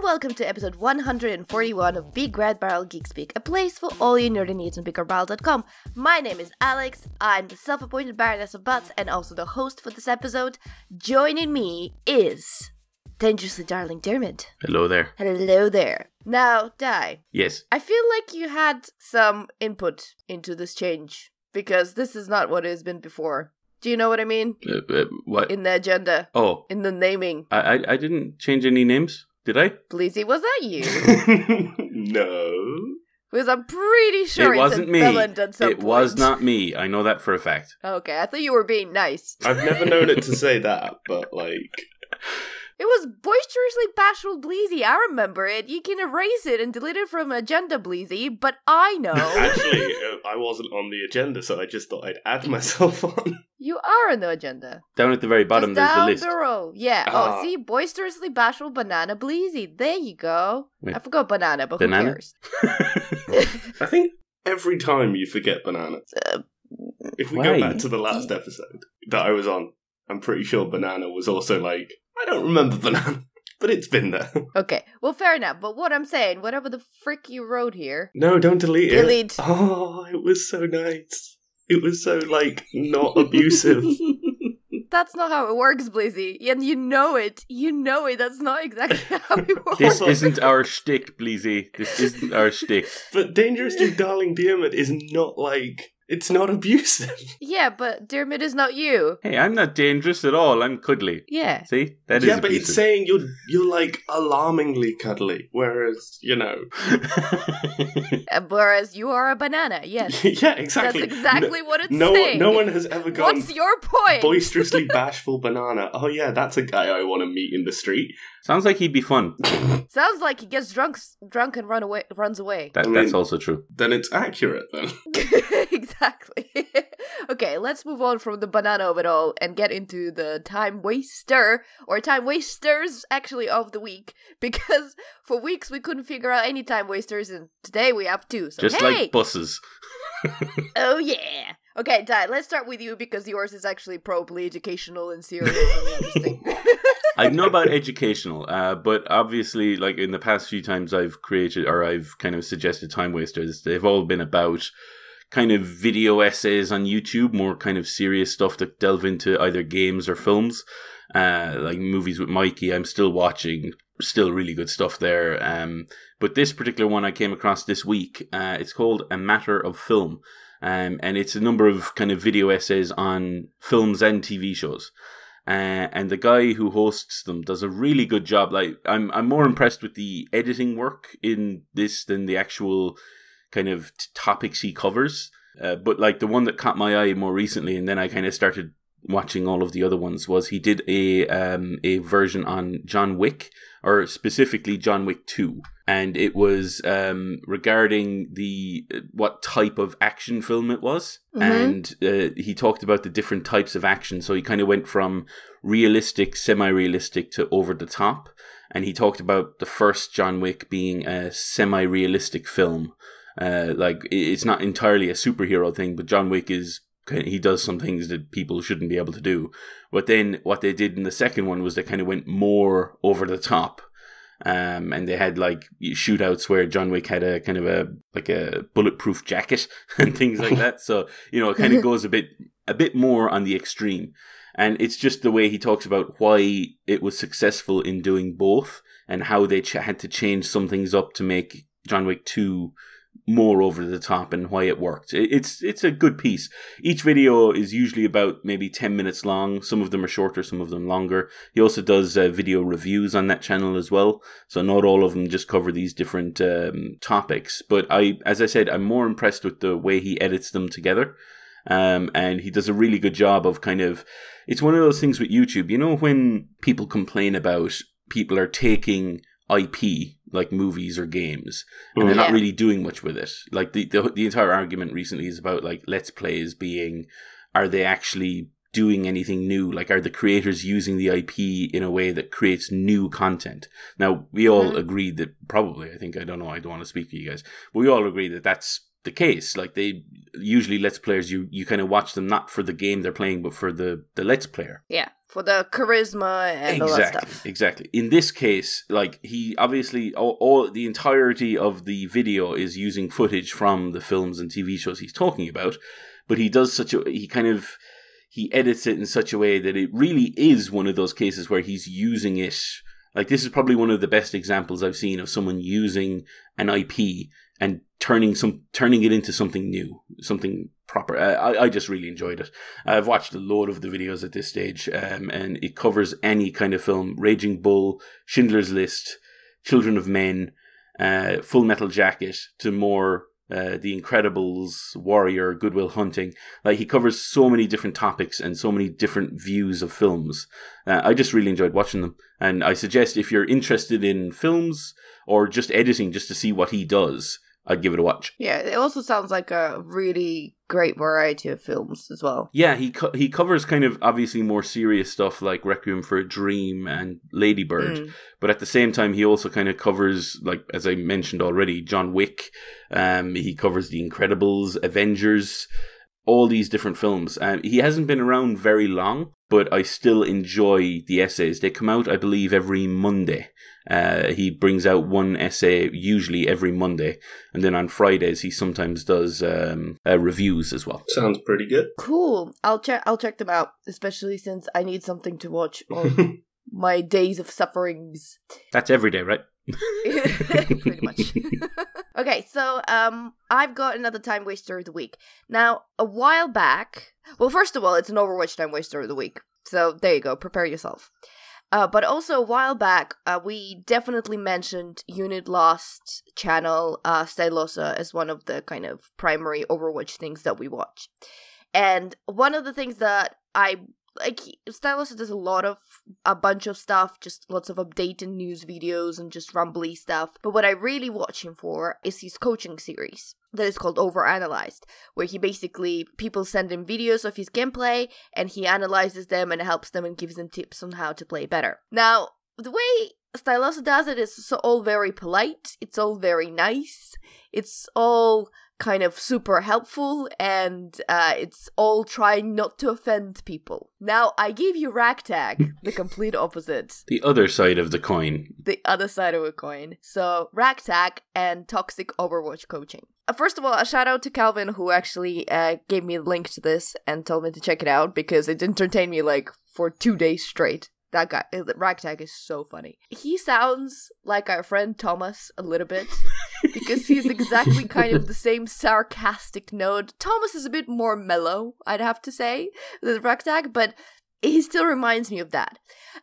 welcome to episode 141 of BigRedBarel Geek Speak, a place for all your nerdy needs on BigRedBarel.com. My name is Alex, I'm the self-appointed Baroness of Butts and also the host for this episode. Joining me is Dangerously Darling Diarmuid. Hello there. Hello there. Now, Di. Yes. I feel like you had some input into this change, because this is not what it has been before. Do you know what I mean? What? In the agenda. Oh. In the naming. I didn't change any names, did I? Bleezey, was that you? No. Because I'm pretty sure it wasn't me. At some it point. was not me. I know that for a fact. Okay, I thought you were being nice. I've never known it to say that, but like... It was boisterously bashful Bleezey. I remember it. You can erase it and delete it from agenda, Bleezey, but I know. Actually, I wasn't on the agenda, so I just thought I'd add myself on. You are on the agenda. Down at the very bottom, Just there's the down list. the row. Yeah. Oh, see? Boisterously bashful banana Bleezey. There you go. Wait. I forgot banana, but Banana? who cares? I think every time you forget banana. If we Why? go back to the last episode that I was on, I'm pretty sure banana was also like, I don't remember banana, but it's been there. Okay, well, fair enough. But what I'm saying, whatever the frick you wrote here... No, don't delete it. Delete. Oh, it was so nice. It was so, like, not abusive. That's not how it works, Bleezey. And you know it. You know it. That's not exactly how it works. This isn't our shtick, Bleezey. This isn't our shtick. But Dangerously Darling Diarmuid is not, like... It's not abusive. Yeah, but Diarmuid is not you. Hey, I'm not dangerous at all. I'm cuddly. Yeah. See? That is Yeah, but abusive. it's saying you're like alarmingly cuddly, whereas, you know. Whereas you are a banana, yes. Yeah, exactly. That's exactly what it's saying. No one has ever gone What's your point? boisterously bashful banana. Oh yeah, that's a guy I want to meet in the street. Sounds like he'd be fun. Sounds like he gets drunk and runs away. That's also true. Then it's accurate then. Exactly. Okay, let's move on from the banana of it all and get into the time waster, or time wasters, actually, of the week. Because for weeks we couldn't figure out any time wasters, and today we have two. So Just hey! like buses. Oh yeah. Okay, Di, let's start with you because yours is actually probably educational and serious and interesting. I know about educational, but obviously, like in the past few times I've created or I've kind of suggested time wasters, they've all been about kind of video essays on YouTube, more kind of serious stuff that delve into either games or films, like Movies with Mikey. I'm still watching, still really good stuff there. But this particular one I came across this week, it's called A Matter of Film. And it's a number of kind of video essays on films and TV shows. And the guy who hosts them does a really good job. Like I'm more impressed with the editing work in this than the actual kind of topics he covers. But like the one that caught my eye more recently, and then I kind of started watching all of the other ones, was he did a version on John Wick, or specifically John Wick 2. And it was regarding what type of action film it was. Mm-hmm. And he talked about the different types of action. So he kind of went from realistic, semi-realistic to over the top. And he talked about the first John Wick being a semi-realistic film. Like it's not entirely a superhero thing, but John Wick he does some things that people shouldn't be able to do. But then what they did in the second one was they kind of went more over the top. And they had like shootouts where John Wick had a kind of a bulletproof jacket and things like that. So, you know, it kind of goes a bit more on the extreme. And it's just the way he talks about why it was successful in doing both and how they had to change some things up to make John Wick 2 more over the top and why it worked. It's a good piece. Each video is usually about maybe 10 minutes long. Some of them are shorter, some of them longer. He also does video reviews on that channel as well. So not all of them just cover these different topics. But as I said, I'm more impressed with the way he edits them together. And he does a really good job of it's one of those things with YouTube, you know, when people complain about people are taking IP, like movies or games, and they're not really doing much with it. Like the entire argument recently is about like Let's Plays being, are they actually doing anything new? Like, are the creators using the IP in a way that creates new content? Now, we all agree that probably, I don't know, I don't want to speak for you guys, but we all agree that that's the case. Like, they usually Let's Players, you kind of watch them not for the game they're playing, but for the Let's Player. Yeah, for the charisma and all that stuff. Exactly. In this case, like, he obviously, all the entirety of the video is using footage from the films and TV shows he's talking about, but he does he edits it in such a way that it really is one of those cases where he's using it. Like, this is probably one of the best examples I've seen of someone using an IP and turning it into something new, something proper. I just really enjoyed it. I've watched a load of the videos at this stage, and it covers any kind of film: Raging Bull, Schindler's List, Children of Men, Full Metal Jacket, to more The Incredibles, Warrior, Good Will Hunting. Like, he covers so many different topics and so many different views of films. I just really enjoyed watching them, and I suggest if you're interested in films or just editing, just to see what he does, I'd give it a watch. Yeah, it also sounds like a really great variety of films as well. Yeah, he covers kind of obviously more serious stuff like Requiem for a Dream and Lady Bird, but at the same time he also kind of covers, like, as I mentioned already, John Wick. He covers The Incredibles, Avengers, all these different films. He hasn't been around very long, but I still enjoy the essays. They come out, I believe, every Monday. He brings out one essay usually every Monday, and then on Fridays he sometimes does reviews as well. Sounds pretty good. Cool. I'll check them out, especially since I need something to watch on my days of sufferings. That's every day, right? Pretty much. Okay, so I've got another time waster of the week. Now, a while back, well, first of all, it's an Overwatch time waster of the week. So there you go, prepare yourself. But also, a while back, we definitely mentioned Unit Lost's channel, Stylosa, as one of the kind of primary Overwatch things that we watch. And one of the things that I like, Stylosa does a bunch of stuff, just lots of updated news videos and just rumbly stuff. But what I really watch him for is his coaching series that is called Overanalyzed, where people send him videos of his gameplay and he analyzes them and helps them and gives them tips on how to play better. Now, the way Stylosa does it is all very polite, it's all very nice, it's all kind of super helpful, and it's all trying not to offend people. Now, I give you Ragtag, the complete opposite. The other side of the coin. The other side of a coin. So, Ragtag and toxic Overwatch coaching. First of all, a shout out to Calvin, who actually gave me a link to this and told me to check it out, because it entertained me like for 2 days straight. That guy, Ragtag, is so funny. He sounds like our friend Thomas a little bit, because he's exactly kind of the same sarcastic note. Thomas is a bit more mellow, I'd have to say, than Ragtag, but he still reminds me of that.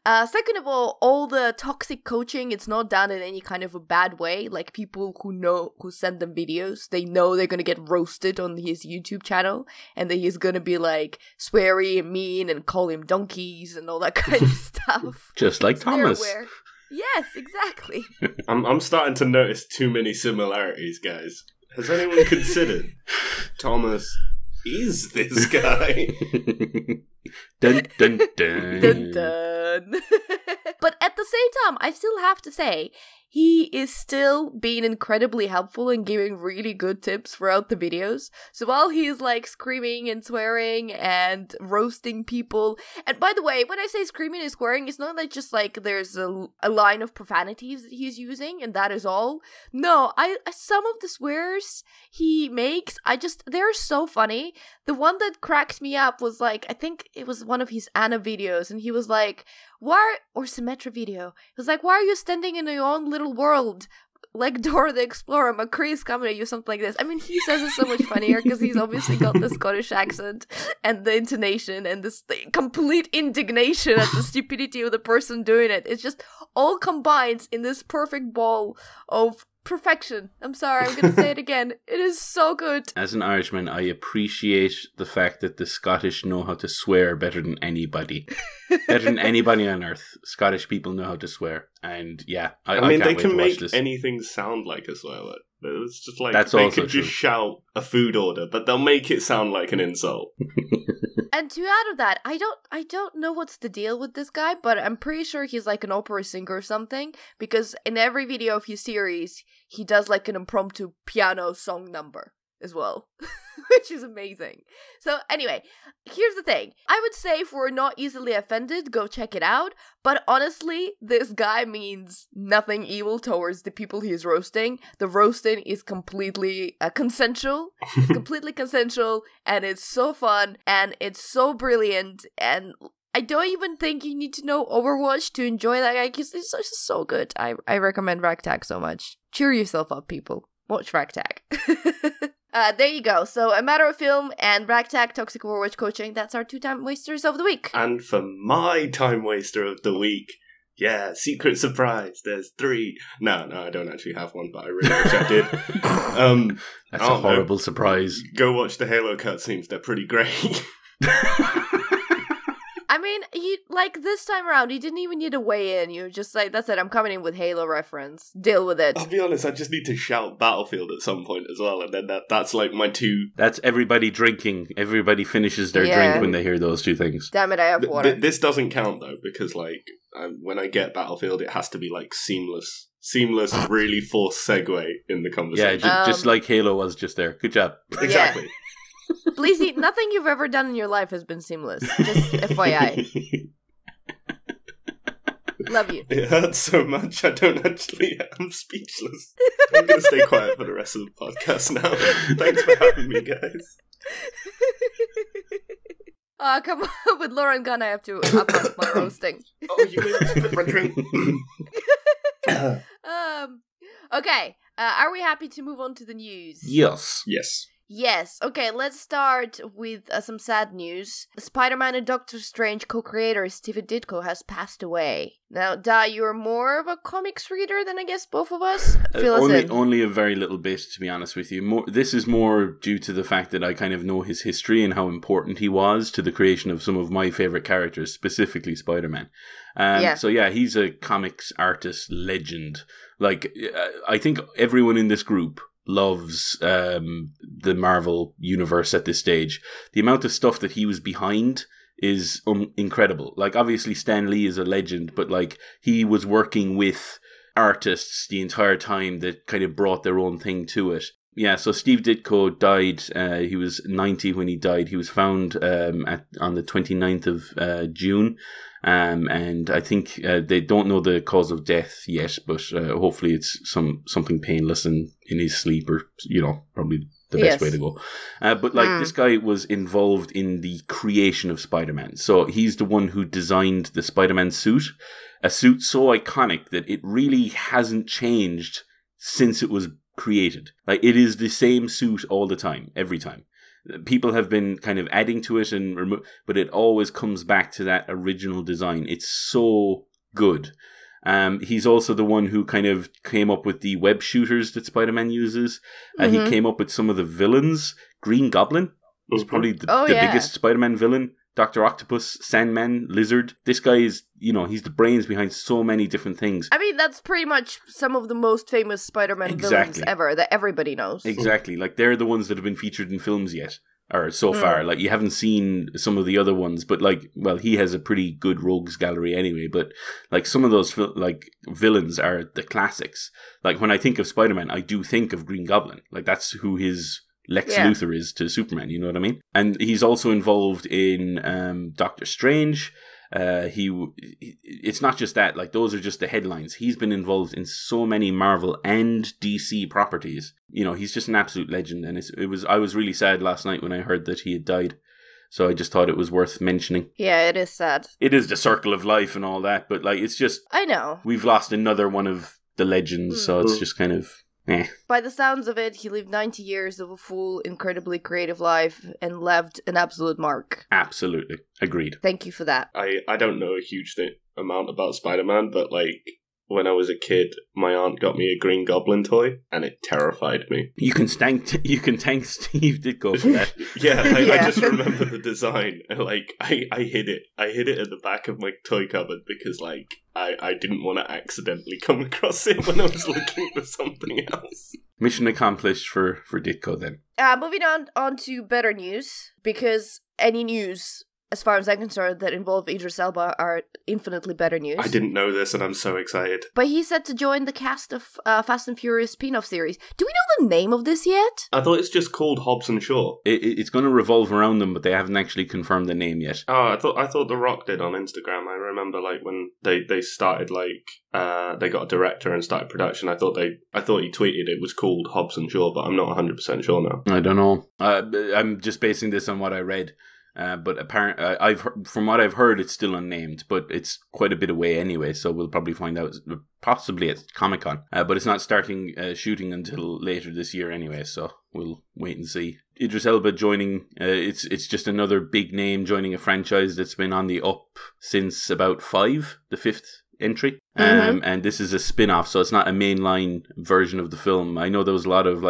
Second of all the toxic coaching, it's not done in any kind of a bad way. Like, people who send them videos, they know they're gonna get roasted on his YouTube channel, and that he's gonna be like sweary and mean and call him donkeys and all that kind of stuff. Just like Thomas. Yes, exactly. I'm starting to notice too many similarities, guys. Has anyone considered Thomas is this guy? Dun dun dun. Dun dun. But at the same time, I still have to say, he is still being incredibly helpful and giving really good tips throughout the videos. So while he's like screaming and swearing and roasting people, and by the way, when I say screaming and swearing, it's not like just like there's a line of profanities that he's using and that is all. No, some of the swears he makes, they're so funny. The one that cracked me up was like, I think it was one of his Anna videos, and he was like, or Symmetra video. It was like, why are you standing in your own little world? Like Dora the Explorer, McCree's coming at you, something like this. I mean, he says it so much funnier because he's obviously got the Scottish accent and the intonation and this complete indignation at the stupidity of the person doing it. It's just all combines in this perfect ball of perfection. I'm sorry, I'm gonna say it again. It is so good. As an Irishman, I appreciate the fact that the Scottish know how to swear better than anybody. Better than anybody on earth. Scottish people know how to swear. And yeah, I mean, can't they wait can to make watch this. anything sound like a swear word. It's just like, That's they also could just shout a food order, but they'll make it sound like an insult. And to add of that, I don't know what's the deal with this guy, but I'm pretty sure he's like an opera singer or something, because in every video of his series, he does like an impromptu piano song number. as well, which is amazing. So anyway, here's the thing. I would say if we're not easily offended, go check it out. But honestly, this guy means nothing evil towards the people he's roasting. The roasting is completely consensual. It's completely consensual, and it's so fun, and it's so brilliant, and I don't even think you need to know Overwatch to enjoy that guy, because it's just so good. I recommend Ragtag so much. Cheer yourself up, people. Watch Ragtag. There you go. So, A Matter of Film and Ragtag Toxic Overwatch Coaching. That's our 2 time wasters of the week. And for my time waster of the week, yeah, secret surprise. There's 3. No, I don't actually have one, but I really wish I did. That's a horrible surprise. Go watch the Halo cutscenes. They're pretty great. I mean, this time around, you didn't even need to weigh in. You were just like, that's it, I'm coming in with Halo reference. Deal with it. I'll be honest, I just need to shout Battlefield at some point as well, and then that's like my 2... That's everybody drinking. Everybody finishes their drink when they hear those 2 things. Damn it, I have water. This doesn't count, though, because, when I get Battlefield, it has to be, seamless, really forced segue in the conversation. Yeah, just like Halo was just there. Good job. Exactly. Yeah. Bleezey, nothing you've ever done in your life has been seamless. Just FYI. Love you. It hurts so much, I'm speechless. I'm going to stay quiet for the rest of the podcast now. Thanks for having me, guys. Come on, with Lauren Gunn, I have to up my roasting. Oh, you made me spit my drink. Okay, are we happy to move on to the news? Yes. Yes, okay, let's start with some sad news. Spider-Man and Doctor Strange co-creator Stephen Ditko has passed away. Now, Da, you're more of a comics reader than I guess both of us? Fill us in. Only a very little bit, to be honest with you. This is more due to the fact that I kind of know his history and how important he was to the creation of some of my favourite characters, specifically Spider-Man. So yeah, he's a comics artist legend. I think everyone in this group loves the Marvel universe at this stage. The amount of stuff that he was behind is incredible. Obviously Stan Lee is a legend, but he was working with artists the entire time that kind of brought their own thing to it. Yeah, so Steve Ditko died. He was 90 when he died. He was found on the 29th of June. And I think they don't know the cause of death yet, but hopefully it's something painless and in his sleep, or probably the best way to go. But this guy was involved in the creation of Spider-Man, so he's the one who designed the Spider-Man suit, a suit so iconic that it really hasn't changed since it was created. It is the same suit all the time, every time. People have been kind of adding to it but it always comes back to that original design. It's so good. He's also the one who kind of came up with the web shooters that Spider-Man uses. He came up with some of the villains. Green Goblin was probably the biggest Spider-Man villain. Dr. Octopus, Sandman, Lizard. This guy is, he's the brains behind so many different things. I mean, that's pretty much some of the most famous Spider-Man villains ever that everybody knows. Exactly. They're the ones that have been featured in films yet, or so far. You haven't seen some of the other ones, but he has a pretty good rogues gallery anyway, but some of those villains are the classics. When I think of Spider-Man, I do think of Green Goblin. That's who his Lex Luthor is to Superman, you know what I mean? And he's also involved in Doctor Strange. It's not just that, those are just the headlines. He's been involved in so many Marvel and DC properties. He's just an absolute legend, and I was really sad last night when I heard that he had died. So I just thought it was worth mentioning. Yeah, it is sad. It is the circle of life and all that, but it's just, I know. We've lost another one of the legends, so it's just kind of By the sounds of it, he lived 90 years of a full, incredibly creative life and left an absolute mark. Absolutely. Agreed. Thank you for that. I don't know a huge amount about Spider-Man, but when I was a kid, my aunt got me a Green Goblin toy, and it terrified me. You can thank Steve Ditko for that. I just remember the design. I hid it. I hid it at the back of my toy cupboard because I didn't want to accidentally come across it when I was looking for something else. Mission accomplished for Ditko then. Moving on to better news, because any news as far as I'm concerned, that involve Idris Elba are infinitely better news. I didn't know this, and I'm so excited. But he's set to join the cast of Fast and Furious spin-off series. Do we know the name of this yet? I thought it's just called Hobbs and Shaw. It's going to revolve around them, but they haven't actually confirmed the name yet. Oh, I thought The Rock did on Instagram. I remember when they started they got a director and started production. I thought he tweeted it was called Hobbs and Shaw, but I'm not 100% sure now. I don't know. I'm just basing this on what I read. But apparently, from what I've heard, it's still unnamed, but it's quite a bit away anyway, so we'll probably find out possibly at Comic-Con. But it's not starting shooting until later this year anyway, so we'll wait and see. Idris Elba joining, it's just another big name joining a franchise that's been on the up since about 5, the 5th entry. And this is a spin-off, so it's not a mainline version of the film. I know there was a lot of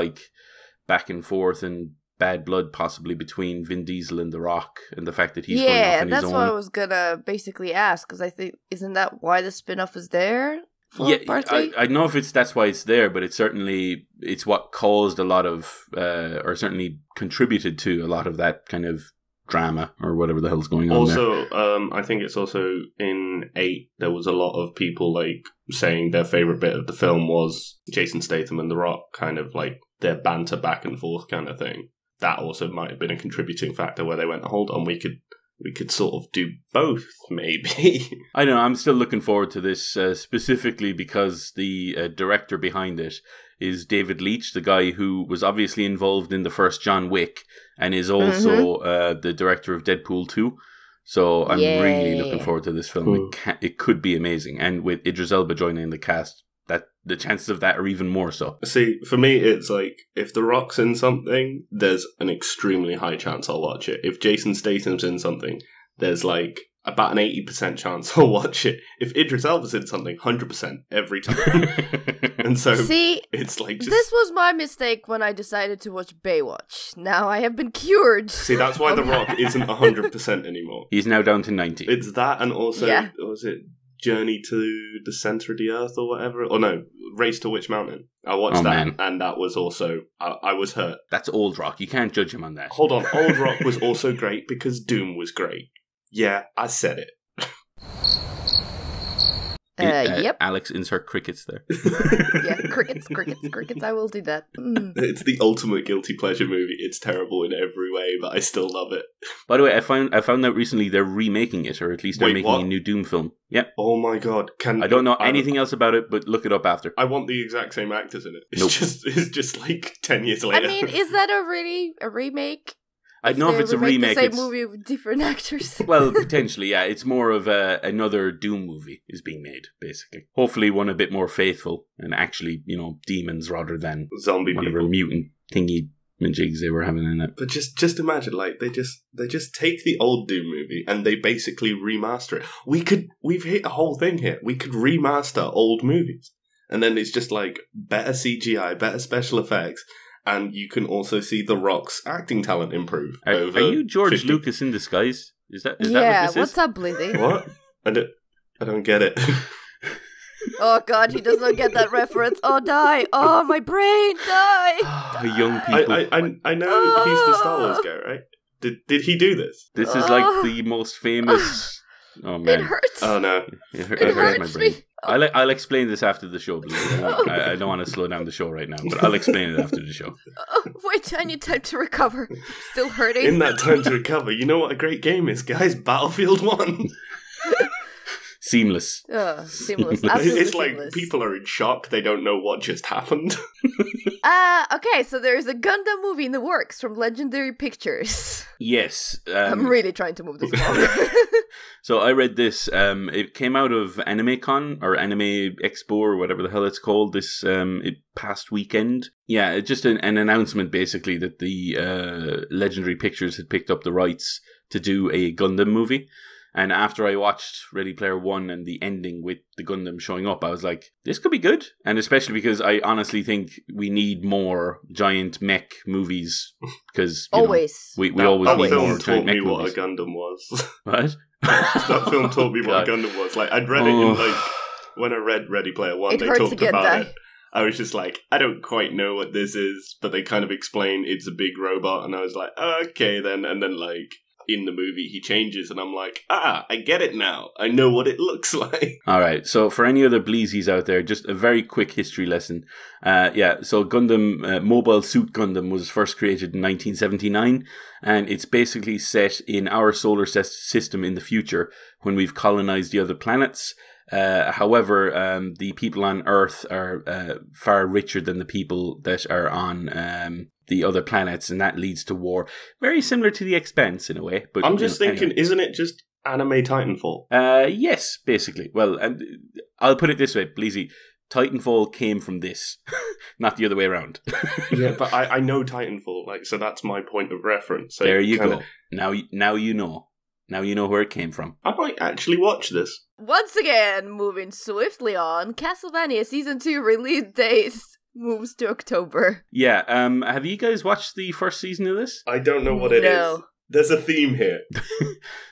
back and forth and bad blood possibly between Vin Diesel and The Rock, and the fact that he's going off on his own. Yeah, that's what I was gonna basically ask, because I think, isn't that why the spin-off is there? I know if that's why it's there, but it's what caused a lot of, or certainly contributed to a lot of that kind of drama or whatever the hell's going on there. Also, I think it's also in 8, there was a lot of people saying their favourite bit of the film was Jason Statham and The Rock, kind of their banter back and forth kind of thing. That also might have been a contributing factor where they went, hold on, we could sort of do both, maybe. I don't know, I'm still looking forward to this, specifically because the director behind it is David Leitch, the guy who was obviously involved in the first John Wick and is also the director of Deadpool 2. So I'm really looking forward to this film. It could be amazing. And with Idris Elba joining the cast, that the chances of that are even more so. See, for me, it's if The Rock's in something, there's an extremely high chance I'll watch it. If Jason Statham's in something, there's about an 80% chance I'll watch it. If Idris Elba's in something, 100% every time. And so, it's this was my mistake when I decided to watch Baywatch. Now I have been cured. See, that's why The Rock isn't 100% anymore. He's now down to 90. It's that, and also, was it Journey to the Center of the Earth or whatever? Or no, Race to Witch Mountain. I watched that, and that was also, I was hurt. That's Old Rock. You can't judge him on that. Hold on, Old Rock was also great because Doom was great. Yeah, I said it. Yep. Alex, insert crickets there. Yeah, crickets. I will do that. It's the ultimate guilty pleasure movie. It's terrible in every way, but I still love it. By the way, I found out recently they're remaking it, or at least they're making a new Doom film. Yep. Oh my god! I don't know anything else about it, but look it up after. I want the exact same actors in it. It's just 10 years later. I mean, is that a remake? I don't know if it's a remake. The same movie with different actors. Well, potentially, yeah. It's more of another Doom movie is being made, basically. Hopefully, one a bit more faithful and actually, demons rather than zombie whatever people. Mutant thingy jigs they were having in it. But just imagine, they just take the old Doom movie and they basically remaster it. We've hit a whole thing here. We could remaster old movies, and then it's just better CGI, better special effects. And you can also see The Rock's acting talent improve. Are you George Lucas in disguise? Is that what this is? What's up, Bleezey? What? I don't get it. Oh god, he does not get that reference. Oh, die! Oh, my brain, die! Young people. I know he's the Star Wars guy, right? Did he do this? This is the most famous. Oh man, it hurts. Oh no, it hurts my brain. I'll explain this after the show, please. I don't want to slow down the show right now, but I'll explain it after the show. Wait, I need time to recover. Still hurting. In that time to recover, you know what a great game is, guys? Battlefield 1. Seamless. Seamless. It's seamless. People are in shock. They don't know what just happened. Okay, so there's a Gundam movie in the works from Legendary Pictures. Yes. I'm really trying to move this forward. So I read this. It came out of AnimeCon or Anime Expo or whatever the hell it's called this past weekend. Yeah, it's just an announcement basically that the Legendary Pictures had picked up the rights to do a Gundam movie. And after I watched Ready Player One and the ending with the Gundam showing up, I was like, this could be good. And especially because I honestly think we need more giant mech movies. Because we always need more giant mech movies. That film taught me what a Gundam was. What? That film taught me what a Gundam was. I'd read it in when I read Ready Player One, they talked about it. I was just I don't quite know what this is, but they kind of explain it's a big robot, and I was like, okay then. And then in the movie he changes, and I'm like, I get it now. I know what it looks like. All right, so for any other Bleezeys out there, just a very quick history lesson. So Gundam, Mobile Suit Gundam was first created in 1979, and it's basically set in our solar system in the future when we've colonized the other planets. However, the people on Earth are far richer than the people that are on the other planets, and that leads to war. Very similar to The Expanse in a way. But I'm just thinking, anyway. Isn't it just anime Titanfall? Yes, basically. Well, I'll put it this way, Bleezey. Titanfall came from this, not the other way around. Yeah, but I know Titanfall, so that's my point of reference. So there you go. Now you know. Now you know where it came from. I might actually watch this. Once again, moving swiftly on, Castlevania Season 2 release date moves to October. Yeah, have you guys watched the first season of this? I don't know what it is. There's a theme here.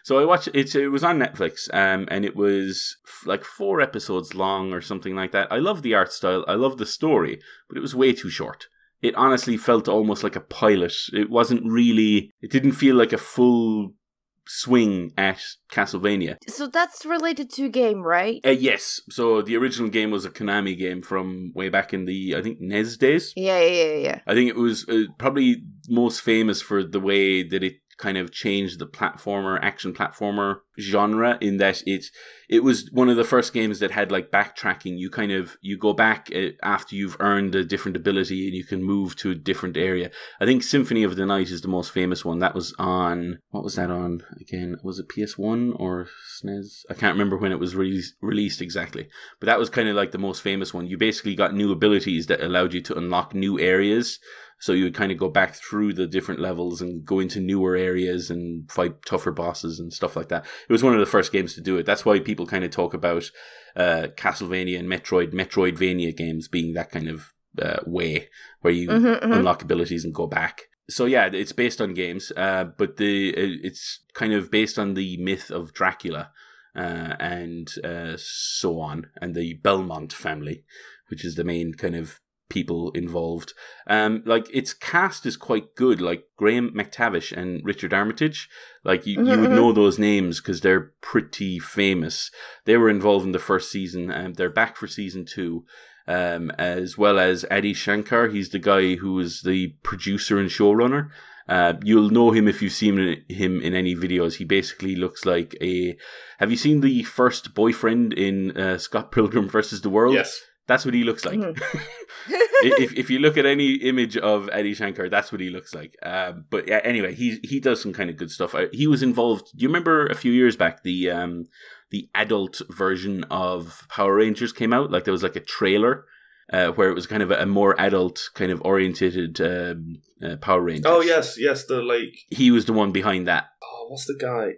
So I watched it. It was on Netflix, and it was 4 episodes long or something like that. I love the art style. I love the story, but it was way too short. It honestly felt almost like a pilot. It wasn't really... It didn't feel like a full swing at Castlevania. So that's related to a game, right? Yes. So the original game was a Konami game from way back in the, I think, NES days. Yeah. I think it was probably most famous for the way that it kind of changed the action platformer genre, in that it was one of the first games that had backtracking. You go back after you've earned a different ability and you can move to a different area. I think Symphony of the Night is the most famous one. That was on, what was that on again? Was it PS1 or SNES? I can't remember when it was released exactly, but that was kind of the most famous one. You basically got new abilities that allowed you to unlock new areas. So you would kind of go back through the different levels and go into newer areas and fight tougher bosses and stuff like that. It was one of the first games to do it. That's why people kind of talk about Castlevania and Metroidvania games being that kind of way where you unlock abilities and go back. So yeah, it's based on games, but it's kind of based on the myth of Dracula and so on, and the Belmont family, which is the main kind of people involved. Its cast is quite good, Graham McTavish and Richard Armitage. You would know those names because they're pretty famous. They were involved in the first season, and they're back for season 2, as well as Adi Shankar. He's the guy who is the producer and showrunner. You'll know him if you've seen him in any videos. He basically looks like have you seen the first boyfriend in Scott Pilgrim vs. the World? Yes. That's what he looks like. if you look at any image of Adi Shankar, that's what he looks like. But yeah, anyway, he does some kind of good stuff. He was involved. Do you remember a few years back the adult version of Power Rangers came out? There was a trailer where it was kind of a more adult kind of orientated Power Rangers. Oh yes, he was the one behind that. Oh, what's the guy?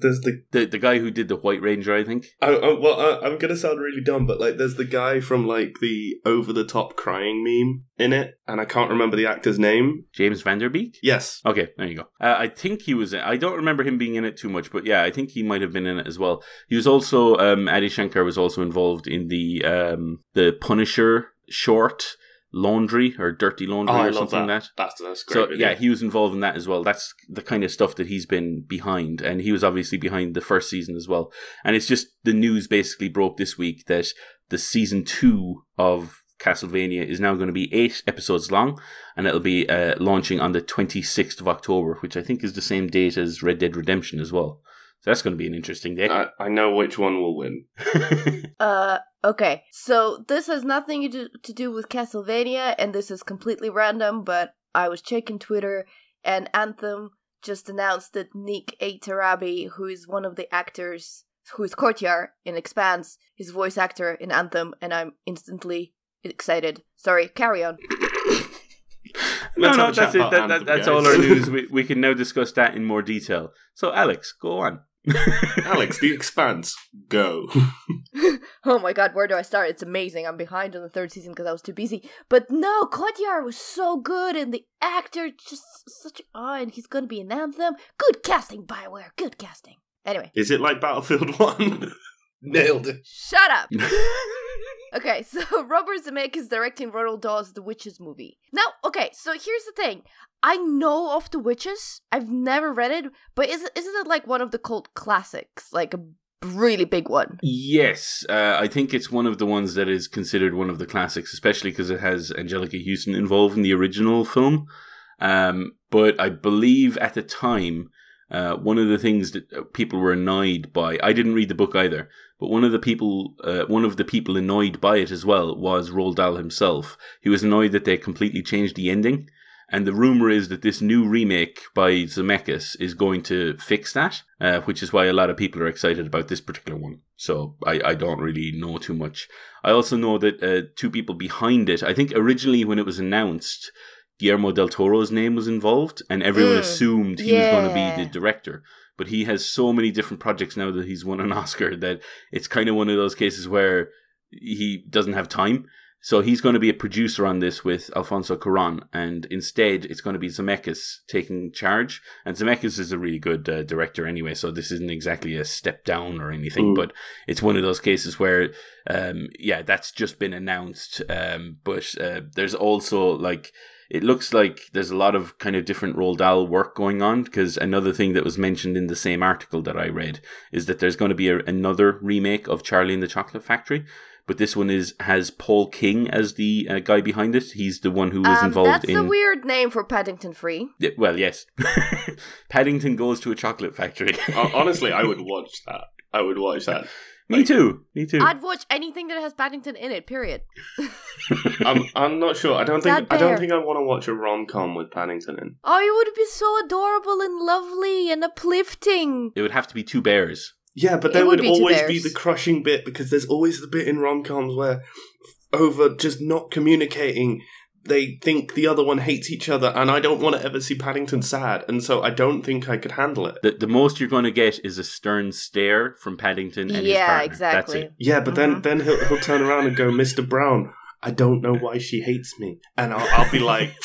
There's the guy who did the White Ranger, I think. I'm gonna sound really dumb, but there's the guy from the over the top crying meme in it, and I can't remember the actor's name. James Van Der Beek? Yes. Okay, there you go. I think he was. I don't remember him being in it too much, but yeah, I think he might have been in it as well. He was also Adi Shankar was also involved in the Punisher short. Laundry or Dirty Laundry or something like that. That's great. So video. yeah, he was involved in that as well. That's the kind of stuff that he's been behind, and he was obviously behind the first season as well. And it's just the news basically broke this week that the season 2 of Castlevania is now going to be 8 episodes long, and it'll be launching on the 26th of October, which I think is the same date as Red Dead Redemption as well. So that's going to be an interesting day. I know which one will win. Okay. So this has nothing to do with Castlevania, and this is completely random, but I was checking Twitter, and Anthem just announced that Nick Atarabi, who is one of the actors, who is Courtyard in Expanse, is voice actor in Anthem, and I'm instantly excited. Sorry, carry on. No, that's it. That's all our news. We can now discuss that in more detail. So, Alex, go on. Alex, The Expanse, go. Oh my god, where do I start? It's amazing. I'm behind on the 3rd season because I was too busy. But no, Courtyard was so good, and the actor just such... and he's gonna be in Anthem. Good casting, BioWare. Good casting. Anyway. Is it like Battlefield 1? Nailed it. Shut up. Okay, so Robert Zemeckis is directing Roald Dahl's The Witches movie. Now, okay, so here's the thing. I know of The Witches. I've never read it, but isn't it like one of the cult classics? Like a really big one? Yes, I think it's one of the ones that is considered one of the classics, especially because it has Angelica Houston involved in the original film. But I believe at the time, one of the things that people were annoyed by, I didn't read the book either, but one of the people annoyed by it as well was Roald Dahl himself. He was annoyed that they completely changed the ending. And the rumor is that this new remake by Zemeckis is going to fix that, which is why a lot of people are excited about this particular one. So I don't really know too much. I also know that two people behind it, I think originally when it was announced, Guillermo del Toro's name was involved, and everyone assumed he was going to be the director. But he has so many different projects now that he's won an Oscar that it's kind of one of those cases where he doesn't have time. So he's going to be a producer on this with Alfonso Cuarón, and instead it's going to be Zemeckis taking charge. And Zemeckis is a really good director anyway, so this isn't exactly a step down or anything, but it's one of those cases where, that's just been announced. But there's also, like, it looks like there's a lot of kind of different Roald Dahl work going on, because another thing that was mentioned in the same article that I read is that there's going to be another remake of Charlie and the Chocolate Factory. But this one has Paul King as the guy behind it. He's the one who was involved in... That's a weird name for Paddington Free. Yeah, well, yes. Paddington Goes to a Chocolate Factory. Honestly, I would watch that. Me too. I'd watch anything that has Paddington in it, period. I'm not sure. I don't think I want to watch a rom-com with Paddington in. Oh, it would be so adorable and lovely and uplifting. It would have to be two bears. Yeah, but there would always be the crushing bit, because there's always the bit in rom-coms where, over just not communicating, they think the other one hates each other, and I don't want to ever see Paddington sad, and so I don't think I could handle it. The most you're going to get is a stern stare from Paddington and his partner. Yeah, exactly. That's it. Yeah, but then he'll turn around and go, Mr. Brown, I don't know why she hates me. And I'll be like,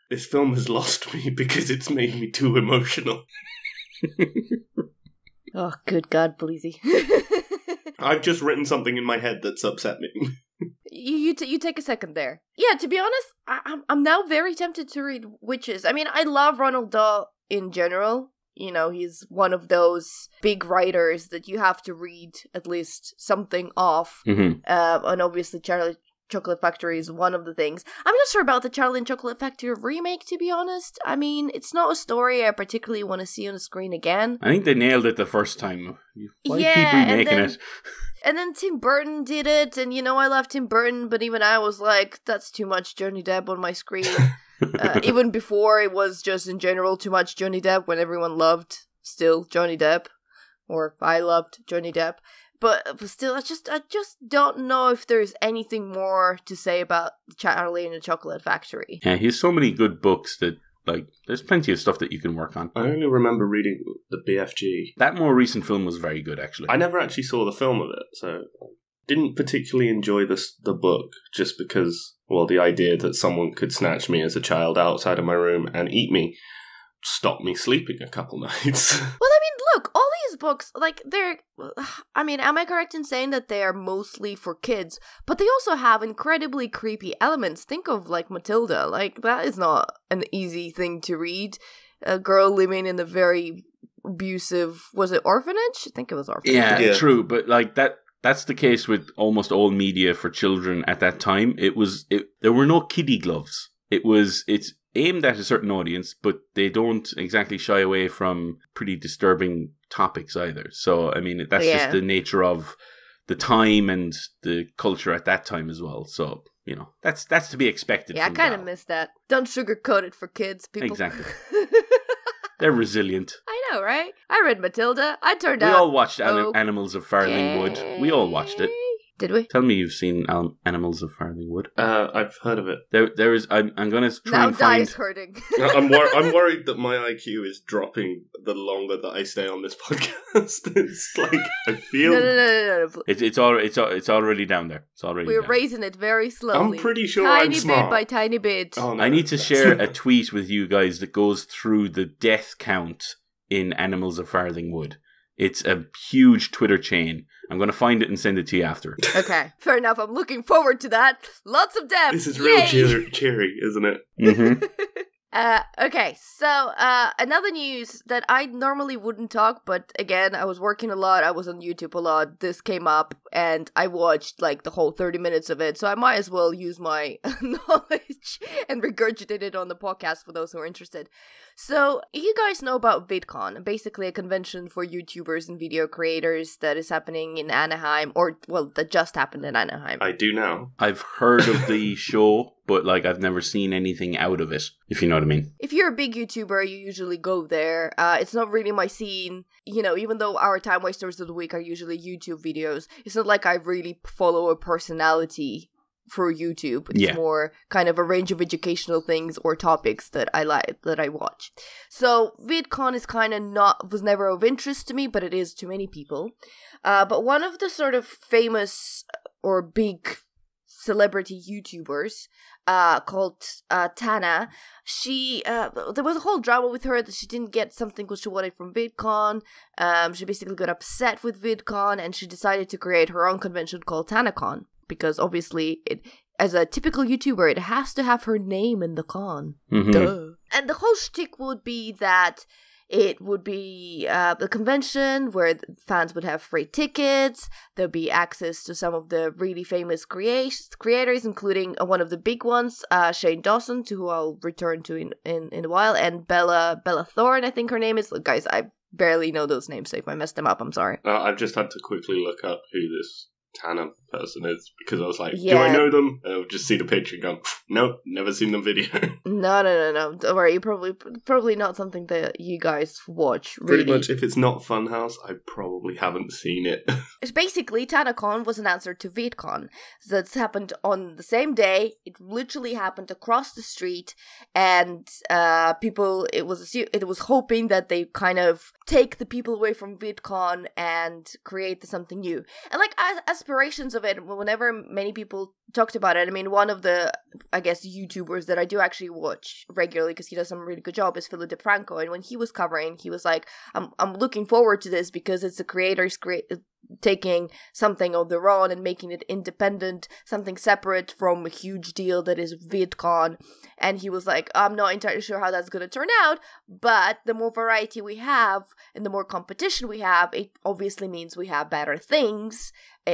this film has lost me because it's made me too emotional. Oh, good God, Bleezey. I've just written something in my head that's upset me. You take a second there. Yeah, to be honest, I'm now very tempted to read Witches. I mean, I love Roald Dahl in general. You know, he's one of those big writers that you have to read at least something of. Mm-hmm. And obviously, Charlie Chocolate Factory is one of the things. I'm not sure about the Charlie and Chocolate Factory remake, to be honest. I mean, it's not a story I particularly want to see on the screen again. I think they nailed it the first time. Why keep remaking it? And then Tim Burton did it, and I love Tim Burton, but even I was like, that's too much Johnny Depp on my screen. Even before, it was just in general too much Johnny Depp, when everyone loved still Johnny Depp, or I loved Johnny Depp. But still, I just don't know if there's anything more to say about Charlie and the Chocolate Factory. Yeah, he has so many good books that, like, there's plenty of stuff that you can work on. I only remember reading the BFG. That more recent film was very good, actually. I never actually saw the film of it, so didn't particularly enjoy the book, just because, well, the idea that someone could snatch me as a child outside of my room and eat me stopped me sleeping a couple nights. Well, I mean, look, all these books, like, am I correct in saying that they are mostly for kids, but they also have incredibly creepy elements. Think of, like, Matilda. Like, that is not an easy thing to read. A girl living in a very abusive, was it orphanage? I think it was orphanage. Yeah, true, but, like, that's the case with almost all media for children at that time. There were no kiddie gloves. It's aimed at a certain audience, but they don't exactly shy away from pretty disturbing topics either. So, I mean, that's just the nature of the time and the culture at that time as well. So, that's to be expected. Yeah, I kind of miss that. Don't sugarcoat it for kids, people. Exactly. They're resilient. I know, right? I read Matilda. I turned out... We all watched Animals of Farthing Wood. We all watched it. Did we? Tell me you've seen Animals of Farthing Wood. I've heard of it. There is. I'm going to try now and find... Now Die's hurting. I'm worried that my IQ is dropping the longer that I stay on this podcast. It's like, I feel... No. It's already down there. It's already We're down. raising it very slowly. I'm pretty sure I'm smart. Tiny bit by tiny bit. Oh, no, I need to share a tweet with you guys that goes through the death count in Animals of Farthing Wood. It's a huge Twitter chain I'm going to find it and send it to you after. Okay, fair enough. I'm looking forward to that. Lots of depth. This is Yay! real cheery, isn't it? Mm-hmm. Okay, so another news that I normally wouldn't talk, but again, I was working a lot, I was on YouTube a lot, this came up, and I watched like the whole 30 minutes of it, so I might as well use my knowledge and regurgitate it on the podcast for those who are interested. So, you guys know about VidCon, basically a convention for YouTubers and video creators that is happening in Anaheim, or, well, that just happened in Anaheim. I do now. I've heard of the show, but like I've never seen anything out of it, if you know what I mean. If you're a big YouTuber, you usually go there. It's not really my scene, you know, even though our time wasters of the week are usually YouTube videos, it's not like I really follow a personality for YouTube. It's more kind of a range of educational things or topics that I like, that I watch. So VidCon is kind of was never of interest to me, but it is to many people. But one of the sort of famous or big celebrity YouTubers called Tana, she there was a whole drama with her that she didn't get something what she wanted from VidCon. She basically got upset with VidCon and she decided to create her own convention called TanaCon, because obviously as a typical YouTuber, it has to have her name in the con. Mm-hmm. Duh. And the whole shtick would be that it would be the convention where fans would have free tickets. There'd be access to some of the really famous creators, including one of the big ones, Shane Dawson, to who I'll return to in a while, and Bella Thorne, I think her name is. Look, guys, I barely know those names, so if I messed them up, I'm sorry. I've just had to quickly look up who this Tana person is, because I was like, do I know them? And I'll just see the picture and go, nope, never seen the video. No. Don't worry, you probably not something that you guys watch, really. Pretty much, if it's not Funhouse, I probably haven't seen it. It's basically, TanaCon was an answer to VidCon. That's happened on the same day. It literally happened across the street, and people, it was hoping that they kind of take the people away from VidCon and create something new. And like, aspirations of it, whenever many people talked about it, I mean, one of the, I guess, YouTubers that I do actually watch regularly, because he does some really good job, is Philip DeFranco, and when he was covering, he was like, I'm looking forward to this because it's the creators taking something of their own and making it independent, something separate from a huge deal that is VidCon. And he was like, I'm not entirely sure how that's going to turn out, but the more variety we have and the more competition we have, it obviously means we have better things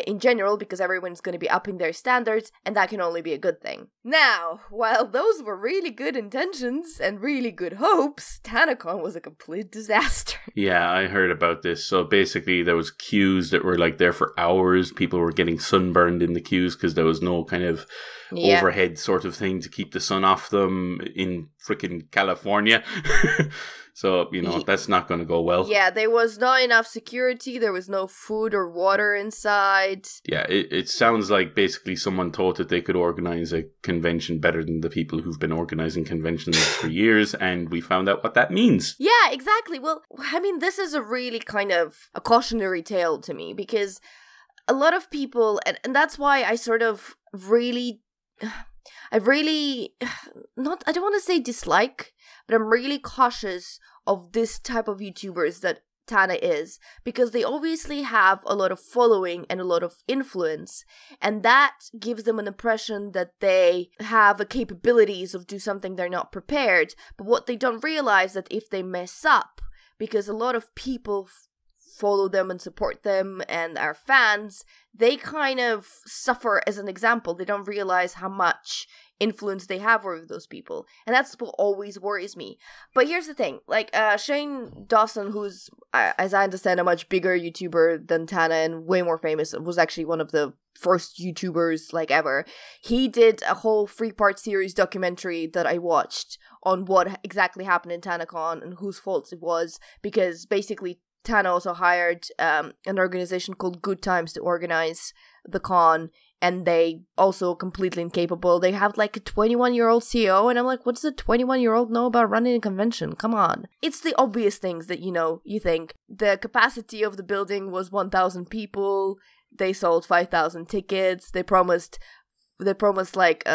in general, because everyone's going to be upping their standards, and that can only be a good thing. Now, while those were really good intentions and really good hopes, TanaCon was a complete disaster. Yeah, I heard about this. So basically there was queues that were like there for hours. People were getting sunburned in the queues because there was no kind of overhead sort of thing to keep the sun off them in freaking California. So, you know, that's not going to go well. Yeah, there was not enough security. There was no food or water inside. Yeah, it sounds like basically someone thought that they could organize a convention better than the people who've been organizing conventions for years, and we found out what that means. Yeah, exactly. Well, I mean, this is a really kind of a cautionary tale to me, because a lot of people, and that's why I sort of really, I don't want to say dislike, but I'm really cautious of this type of YouTubers that Tana is, because they obviously have a lot of following and a lot of influence, and that gives them an impression that they have the capabilities of do something they're not prepared. But what they don't realize that if they mess up, because a lot of people follow them and support them and are fans, they kind of suffer as an example. They don't realize how much influence they have over those people, and that's what always worries me. But here's the thing, like Shane Dawson, who's as I understand a much bigger YouTuber than Tana and way more famous, was actually one of the first YouTubers like ever. He did a whole 3-part series documentary that I watched on what exactly happened in TanaCon and whose fault it was, because basically Tana also hired an organization called Good Times to organize the con, and they also completely incapable. They have like a 21-year-old CEO, and I'm like, what does a 21-year-old know about running a convention? Come on. It's the obvious things that, you know, you think. The capacity of the building was 1,000 people. They sold 5,000 tickets. They promised like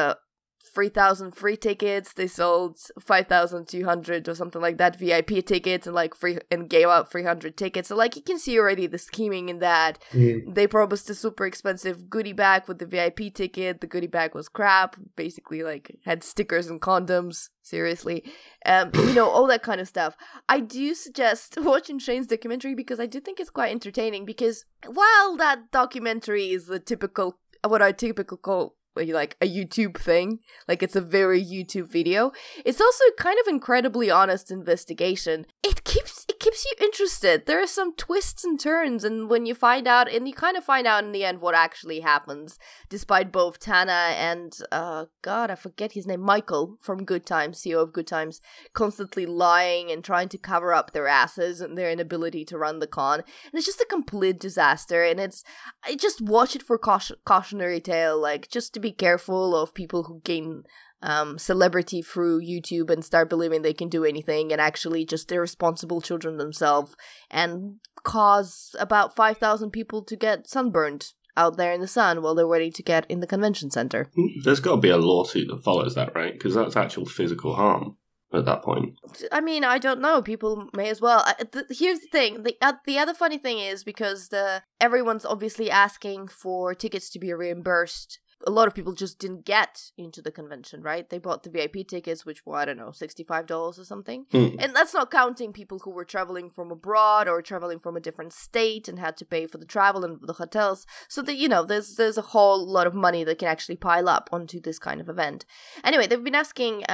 3,000 free tickets. They sold 5,200 or something like that VIP tickets, and gave out 300 tickets. So like you can see already the scheming in that. They promised a super expensive goodie bag with the VIP ticket. The goodie bag was crap. Basically, like had stickers and condoms. Seriously, all that kind of stuff. I do suggest watching Shane's documentary because I do think it's quite entertaining. Because while that documentary is what I typically call like a YouTube thing, like it's a very YouTube video, it's also kind of incredibly honest investigation. It keeps you interested. There are some twists and turns, and when you find out, and you kind of find out in the end what actually happens, despite both Tana and God, I forget his name, Michael from Good Times, CEO of Good Times, constantly lying and trying to cover up their asses and their inability to run the con. And it's just a complete disaster, and I just watch it for cautionary tale, like just to be careful of people who gain celebrity through YouTube and start believing they can do anything, and actually just irresponsible children themselves, and cause about 5,000 people to get sunburned out there in the sun while they're waiting to get in the convention center. There's got to be a lawsuit that follows that, right? Because that's actual physical harm at that point. I mean, I don't know. People may as well. Here's the thing. The other funny thing is, because everyone's obviously asking for tickets to be reimbursed, a lot of people just didn't get into the convention, right? They bought the VIP tickets, which were, I don't know, $65 or something. And that's not counting people who were traveling from abroad or traveling from a different state and had to pay for the travel and the hotels. So that, there's a whole lot of money that can actually pile up onto this kind of event. Anyway, they've been asking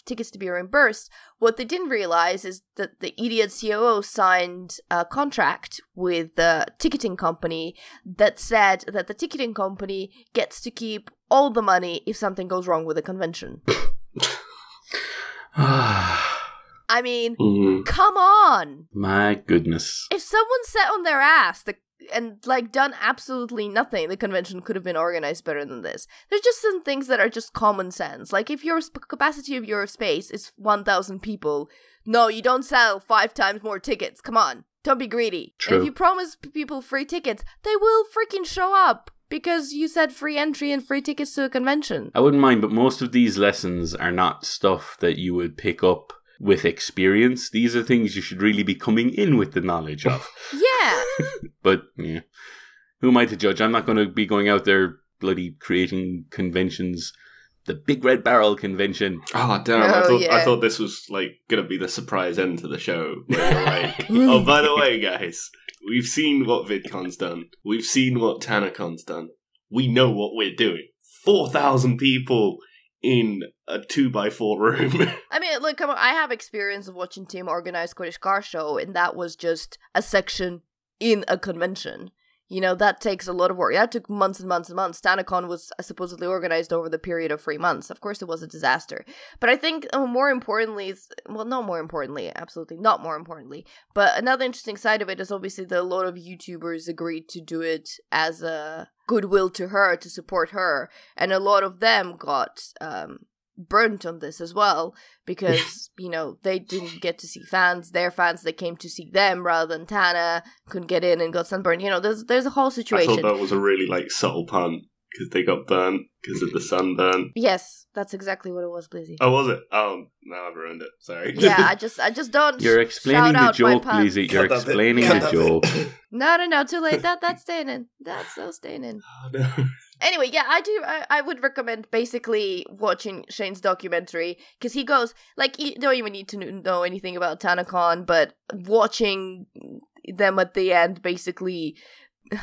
tickets to be reimbursed. What they didn't realize is that the idiot COO signed a contract with the ticketing company that said that the ticketing company gets to keep all the money if something goes wrong with the convention. I mean, come on! My goodness. If someone sat on their ass and done absolutely nothing, the convention could have been organized better than this. There's just some things that are just common sense. Like, if your capacity of your space is 1,000 people, no, you don't sell 5 times more tickets. Come on, don't be greedy. True. And if you promise people free tickets, they will freaking show up. Because you said free entry and free tickets to a convention. I wouldn't mind, but most of these lessons are not stuff that you would pick up with experience. These are things you should really be coming in with the knowledge of. Yeah. But, yeah. Who am I to judge? I'm not going to be going out there bloody creating conventions. The BigRedBarel convention. Oh, damn. I thought this was, going to be the surprise end to the show. Where you're oh, by the way, guys, we've seen what VidCon's done. We've seen what TanaCon's done. We know what we're doing. 4,000 people in a 2x4 room. I mean, look, come on, I have experience of watching Tim organize Scottish Car Show, and that was just a section in a convention. That takes a lot of work. That took months and months and months. TanaCon was supposedly organized over the period of 3 months. Of course, it was a disaster. But I think more importantly, not more importantly, absolutely not more importantly, but another interesting side of it is obviously that a lot of YouTubers agreed to do it as a goodwill to her, to support her. And a lot of them got burnt on this as well, because they didn't get to see fans. Their fans, they came to see them rather than Tana, couldn't get in and got sunburned. There's a whole situation. I thought that was a really subtle pun, because they got burnt because of the sunburn. Yes, that's exactly what it was, Bleezey. Oh, was it? Oh, now I've ruined it. Sorry. Yeah, I just don't. You're explaining the joke, Bleezey. You're explaining the joke. No, too late. That's staying in. That's so staying in. Oh, no. Anyway, yeah, I would recommend basically watching Shane's documentary, because he goes, you don't even need to know anything about TanaCon, but watching them at the end, basically,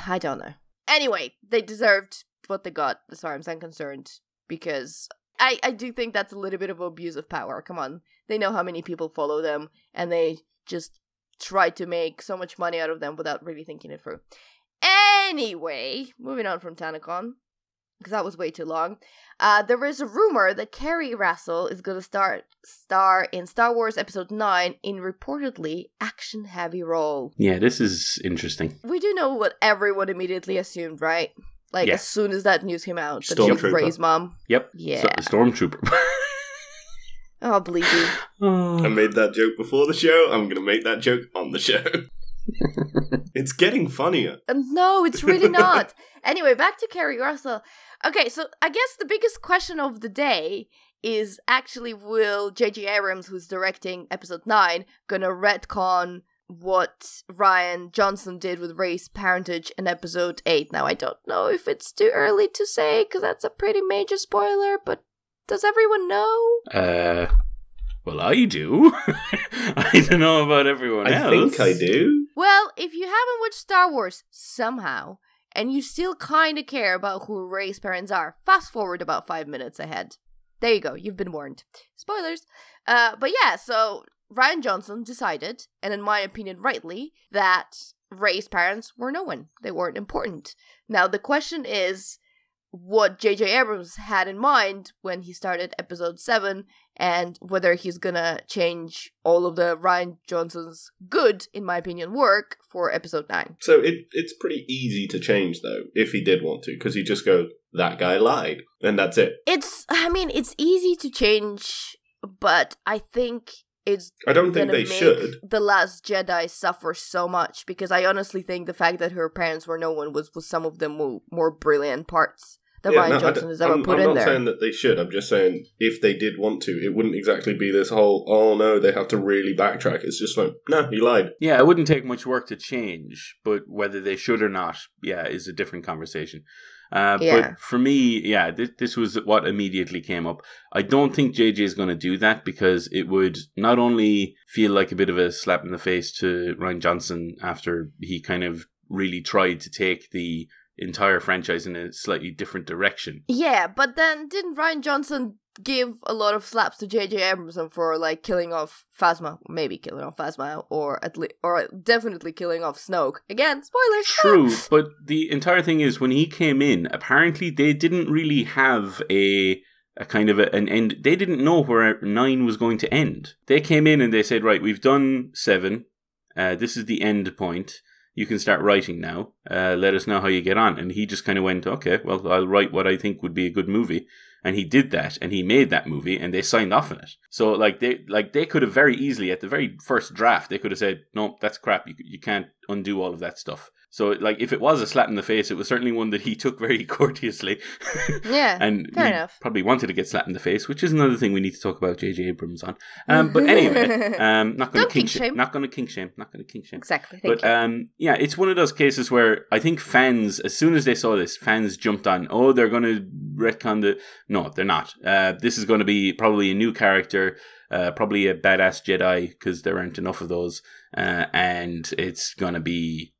I don't know. Anyway, they deserved what they got, as far as I'm concerned, because I do think that's a little bit of abuse of power. Come on. They know how many people follow them, and they just try to make so much money out of them without really thinking it through. Anyway, moving on from TanaCon, because that was way too long. There is a rumor that Keri Russell is going to star in Star Wars Episode 9 in reportedly action-heavy role. Yeah, this is interesting. We do know what everyone immediately assumed, right? As soon as that news came out, that she's Rey's mom. Yep. Yeah. Stormtrooper. Oh, Bleezey. I made that joke before the show. I'm going to make that joke on the show. It's getting funnier. No, it's really not. Anyway, back to Keri Russell. Okay, so I guess the biggest question of the day is actually, will J.J. Abrams, who's directing episode 9, gonna retcon what Rian Johnson did with race parentage in episode 8? Now, I don't know if it's too early to say, because that's a pretty major spoiler, but does everyone know? Well, I do. I don't know about everyone else. I think I do. Well, if you haven't watched Star Wars somehow, and you still kind of care about who Rey's parents are, fast forward about 5 minutes ahead. There you go, you've been warned. Spoilers. But yeah, so Rian Johnson decided, and in my opinion rightly, that Rey's parents were no one. They weren't important. Now, the question is what J.J. Abrams had in mind when he started episode 7, and whether he's gonna change all of the Rian Johnson's good, in my opinion, work for episode 9. So it's pretty easy to change, though, if he did want to, because you just go, that guy lied, and that's it. It's easy to change, but I think I don't think they should. The Last Jedi suffer so much, because I honestly think the fact that her parents were no one was some of the more brilliant parts that Rian Johnson has ever put in there. I'm not saying that they should. I'm just saying if they did want to, it wouldn't exactly be this whole, oh no, they have to really backtrack. It's just like, no, he lied. Yeah, it wouldn't take much work to change, but whether they should or not, is a different conversation. But for me, this was what immediately came up. I don't think JJ is going to do that, because it would not only feel like a bit of a slap in the face to Rian Johnson after he kind of really tried to take the entire franchise in a slightly different direction. Yeah, but then didn't Rian Johnson give a lot of slaps to J.J. Abrams for like killing off Phasma, maybe killing off Phasma, or definitely killing off Snoke? Again, spoilers. True, but the entire thing is, when he came in, apparently they didn't really have a kind of an end. They didn't know where 9 was going to end. They came in and they said, right, we've done 7. This is the end point. You can start writing now. Let us know how you get on. And he just kind of went, okay, well, I'll write what I think would be a good movie. And he did that, and he made that movie, and they signed off on it. So, they could have very easily, at the very first draft, they could have said, no, that's crap. You can't undo all of that stuff. So, if it was a slap in the face, it was certainly one that he took very courteously. Yeah, and fair enough. Probably wanted to get slapped in the face, which is another thing we need to talk about J.J. Abrams on. But anyway, not going to kink shame. Not going to kink shame. Exactly. But it's one of those cases where I think fans, as soon as they saw this, fans jumped on, oh, they're going to retcon the... No, they're not. This is going to be probably a new character, probably a badass Jedi, because there aren't enough of those, and it's gonna be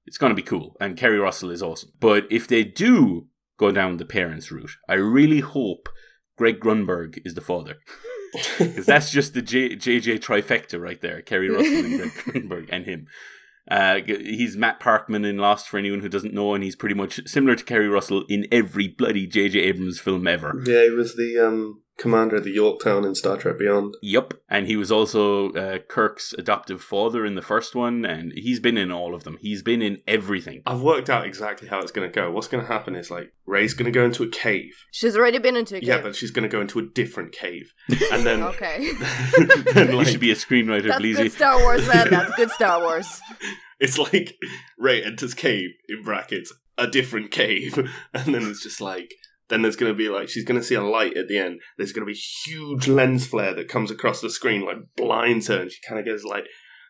cool. And Keri Russell is awesome. But if they do go down the parents' route, I really hope Greg Grunberg is the father, because that's just the JJ trifecta right there: Keri Russell and Greg Grunberg and him. He's Matt Parkman in Lost, for anyone who doesn't know, and he's pretty much similar to Keri Russell in every bloody J.J. Abrams film ever. Yeah, he was the commander of the Yorktown in Star Trek Beyond. Yup, and he was also Kirk's adoptive father in the first one, and he's been in all of them. He's been in everything. I've worked out exactly how it's going to go. What's going to happen is, Rey's going to go into a cave. She's already been into a cave. Yeah, but she's going to go into a different cave. And then... Okay. then, you should be a screenwriter, Bleezey. That's good Star Wars, man. That's good Star Wars. It's like Rey enters cave, in brackets, a different cave. And then it's just then there's going to be she's going to see a light at the end. There's going to be huge lens flare that comes across the screen, blinds her, and she kind of goes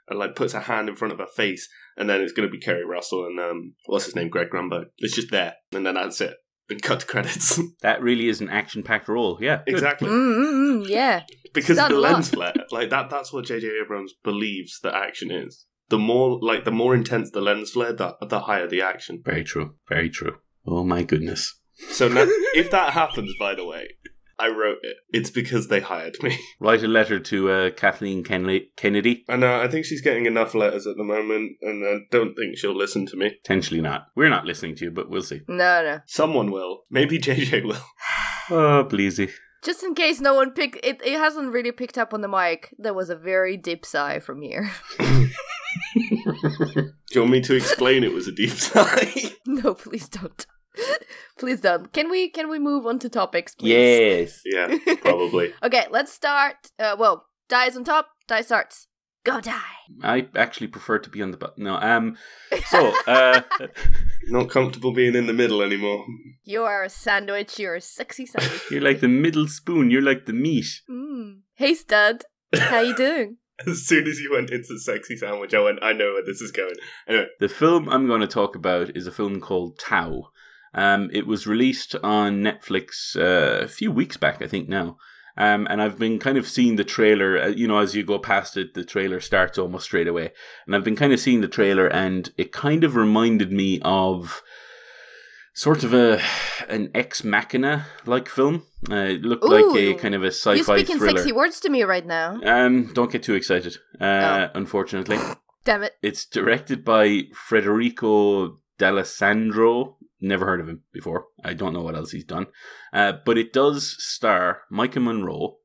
and puts her hand in front of her face. And then it's going to be Keri Russell and, what's his name, Greg Grunberg. It's just there. And then that's it. And cut to credits. That really is an action-packed role, yeah. Exactly. Yeah. Because the lens flare, that's what J.J. Abrams believes that action is. The more intense the lens flare, the higher the action. Very true. Very true. Oh my goodness. So now, if that happens, by the way, I wrote it. It's because they hired me. Write a letter to Kathleen Kennedy. I know, I think she's getting enough letters at the moment, and I don't think she'll listen to me. Potentially not. We're not listening to you, but we'll see. No. Someone will. Maybe JJ will. Oh, Bleezey. Just in case no one picked... It hasn't really picked up on the mic. There was a very deep sigh from here. Do you want me to explain it was a deep sigh? No, please don't. Please don't. Can we move on to topics, please? Yes. Yeah, probably. Okay, let's start. Di's on top, Die starts. Go Die. I actually prefer to be on the button. No, so, Not comfortable being in the middle anymore. You are a sandwich. You're a sexy sandwich. You're like the middle spoon. You're like the meat. Hey, stud. How you doing? As soon as you went into sexy sandwich, I went, I know where this is going. Anyway. The film I'm going to talk about is a film called Tau. It was released on Netflix a few weeks back, I think now. And I've been kind of seeing the trailer, as you go past it, the trailer starts almost straight away. And I've been kind of seeing the trailer, and it kind of reminded me of sort of an Ex Machina-like film. It looked like a kind of a sci-fi thriller. You're speaking sexy words to me right now. Don't get too excited, unfortunately. Damn it. It's directed by Federico D'Alessandro. Never heard of him before. I don't know what else he's done. But it does star Micah Monroe,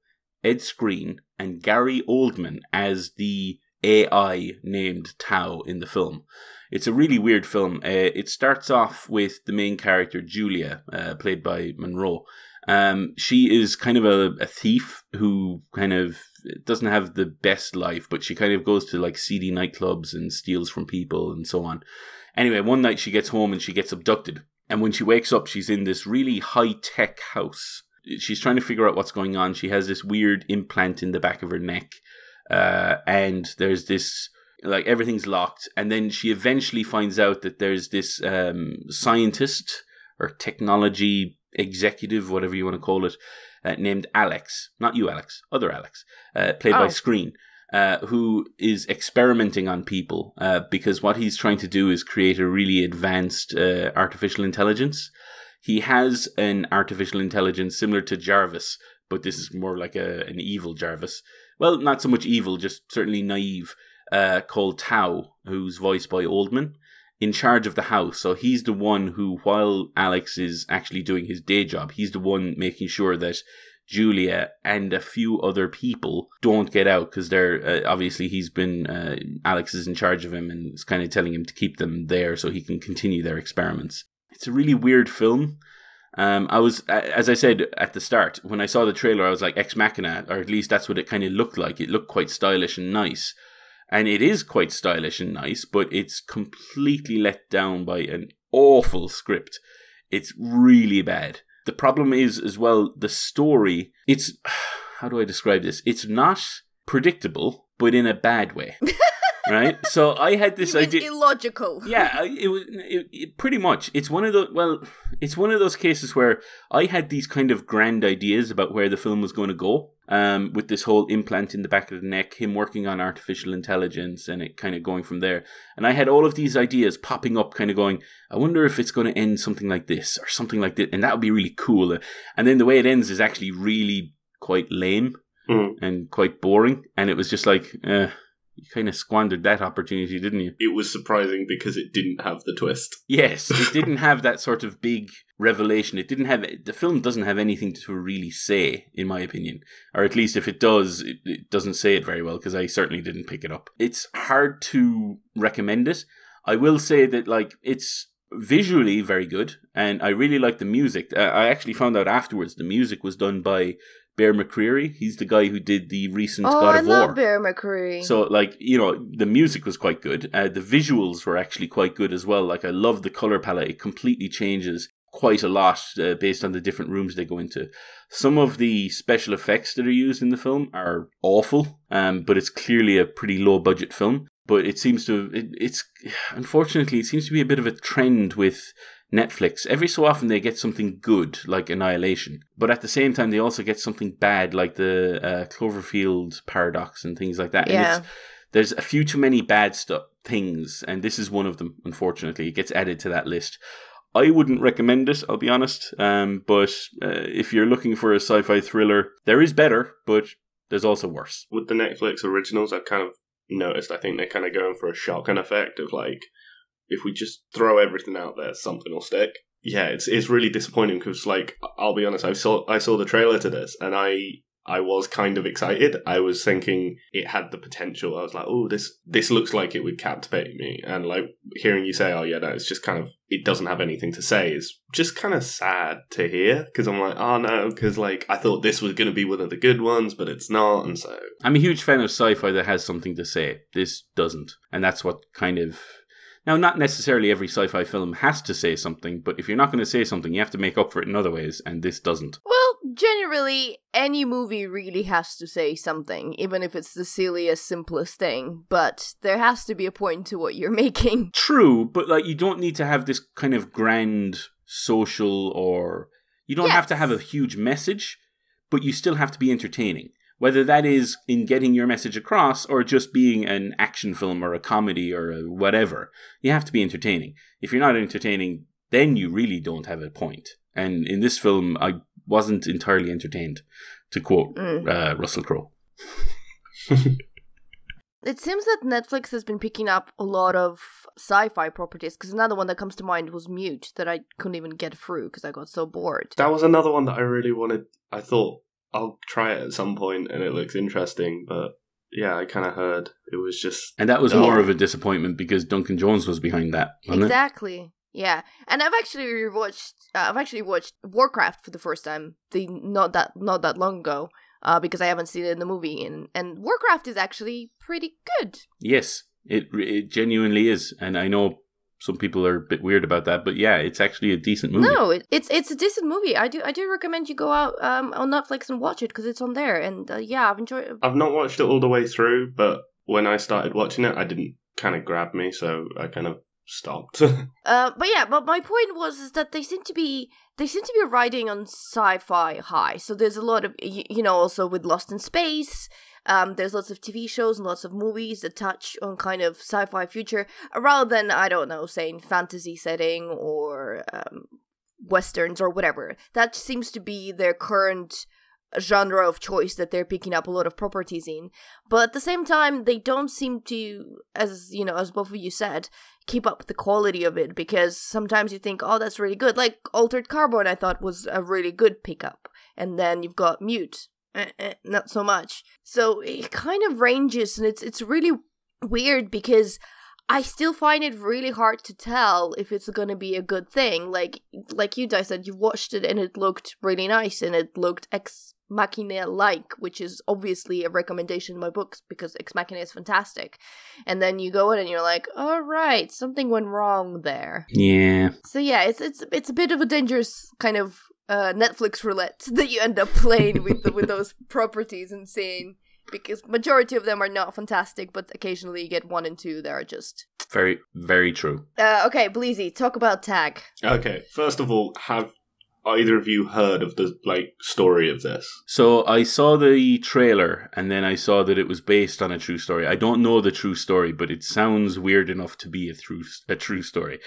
Ed Skrein, and Gary Oldman as the AI named Tau in the film. It's a really weird film. It starts off with the main character, Julia, played by Monroe. She is kind of a thief who kind of doesn't have the best life, but she kind of goes to like seedy nightclubs and steals from people and so on. Anyway, one night she gets home and she gets abducted. And when she wakes up, she's in this really high-tech house. She's trying to figure out what's going on. She has this weird implant in the back of her neck. And there's this, like, everything's locked. And then she eventually finds out that there's this scientist or technology executive, whatever you want to call it, named Alex. Not you, Alex. Other Alex. Played by Skrein. Who is experimenting on people because what he's trying to do is create a really advanced artificial intelligence. He has an artificial intelligence similar to Jarvis, but this is more like an evil Jarvis. Well, not so much evil, just certainly naive, called Tau, who's voiced by Oldman, in charge of the house. So he's the one who, while Alex is actually doing his day job, he's the one making sure that Julia and a few other people don't get out because they're obviously Alex is in charge of him and is kind of telling him to keep them there so he can continue their experiments. It's a really weird film. I was, as I said at the start, when I saw the trailer, I was like Ex Machina, or at least that's what it kind of looked like. It looked quite stylish and nice. And it is quite stylish and nice, but it's completely let down by an awful script. It's really bad. The problem is, as well, the story, it's, how do I describe this? It's not predictable, but in a bad way, right? So I had this idea. Illogical. Yeah, it pretty much. It's one of those cases where I had these kind of grand ideas about where the film was going to go, with this whole implant in the back of the neck, him working on artificial intelligence, and it kind of going from there. And I had all of these ideas popping up, kind of going, I wonder if it's going to end something like this or something like that, and that would be really cool. And then the way it ends is actually really quite lame and quite boring. And it was just like, you kind of squandered that opportunity, didn't you? It was surprising because it didn't have the twist. Yes, it didn't have that sort of big revelation. The film doesn't have anything to really say, in my opinion. Or at least if it does, it doesn't say it very well, because I certainly didn't pick it up. It's hard to recommend it. I will say that, like, it's visually very good, and I really like the music. I actually found out afterwards the music was done by Bear McCreary. He's the guy who did the recent God of War. I love Bear McCreary. So, like, the music was quite good. The visuals were actually quite good as well. Like, I love the color palette. It completely changes quite a lot based on the different rooms they go into. Some of the special effects that are used in the film are awful, but it's clearly a pretty low budget film. But it seems to, unfortunately, it seems to be a bit of a trend with Netflix. Every so often they get something good, like Annihilation. But at the same time, they also get something bad, like the Cloverfield Paradox and things like that. Yeah. And there's a few too many bad things, and this is one of them, unfortunately. It gets added to that list. I wouldn't recommend it, I'll be honest. But if you're looking for a sci-fi thriller, there is better, but there's also worse. With the Netflix originals, I've kind of noticed, I think they're kind of going for a shotgun effect of, like, if we just throw everything out there, something will stick. Yeah, it's really disappointing because, like, I'll be honest, I saw the trailer to this and I was kind of excited. I was thinking it had the potential. I was like, oh, this looks like it would captivate me. And, like, hearing you say, oh yeah, no, it's just kind of, it doesn't have anything to say is just kind of sad to hear, because I'm like, oh no, because, like, I thought this was going to be one of the good ones, but it's not. And so I'm a huge fan of sci-fi that has something to say. This doesn't, and that's Now, not necessarily every sci-fi film has to say something, but if you're not going to say something, you have to make up for it in other ways, and this doesn't. Well, generally, any movie really has to say something, even if it's the silliest, simplest thing, but there has to be a point to what you're making. True, but like you don't need to have this kind of grand social or... You don't have to have a huge message, but you still have to be entertaining. Whether that is in getting your message across or just being an action film or a comedy or a whatever, you have to be entertaining. If you're not entertaining, then you really don't have a point. And in this film, I wasn't entirely entertained, to quote Russell Crowe. It seems that Netflix has been picking up a lot of sci-fi properties, because another one that comes to mind was Mute, that I couldn't even get through because I got so bored. That was another one that I really wanted. I thought, I'll try it at some point and it looks interesting, but yeah, I kind of heard it was just... And that was more of a disappointment because Duncan Jones was behind that, wasn't Exactly. Yeah. And I've actually watched Warcraft for the first time, not that long ago, because I haven't seen it in the movie, and Warcraft is actually pretty good. Yes, it genuinely is, and I know some people are a bit weird about that, but yeah, it's actually a decent movie. No, it's a decent movie. I do recommend you go out on Netflix and watch it because it's on there. And yeah, I've enjoyed it. I've not watched it all the way through, but when I started watching it, I didn't kind of grab me, so I kind of stopped. But my point is that they seem to be riding on sci-fi high. So there's a lot of also with Lost in Space. There's lots of TV shows and lots of movies that touch on kind of sci-fi future, rather than, I don't know, saying fantasy setting or westerns or whatever. That seems to be their current genre of choice that they're picking up a lot of properties in. But at the same time, they don't seem to, as both of you said, keep up the quality of it, because sometimes you think, oh, that's really good. Like Altered Carbon, I thought was a really good pickup. And then you've got Mute. Not so much. So it kind of ranges, and it's really weird because I still find it really hard to tell if it's gonna be a good thing. Like you guys said, you watched it and it looked really nice and it looked Ex Machina-like, which is obviously a recommendation in my books because Ex Machina is fantastic. And then you go in and you're like, all right, something went wrong there. Yeah. So yeah, it's a bit of a dangerous kind of Netflix roulette that you end up playing with those properties and seeing, because majority of them are not fantastic, but occasionally you get 1 and 2 that are just very, very true. Okay, Bleezey, talk about Tagg. Okay, first of all, have either of you heard of the story of this? So I saw the trailer, and then I saw that it was based on a true story. I don't know the true story, but it sounds weird enough to be a true story.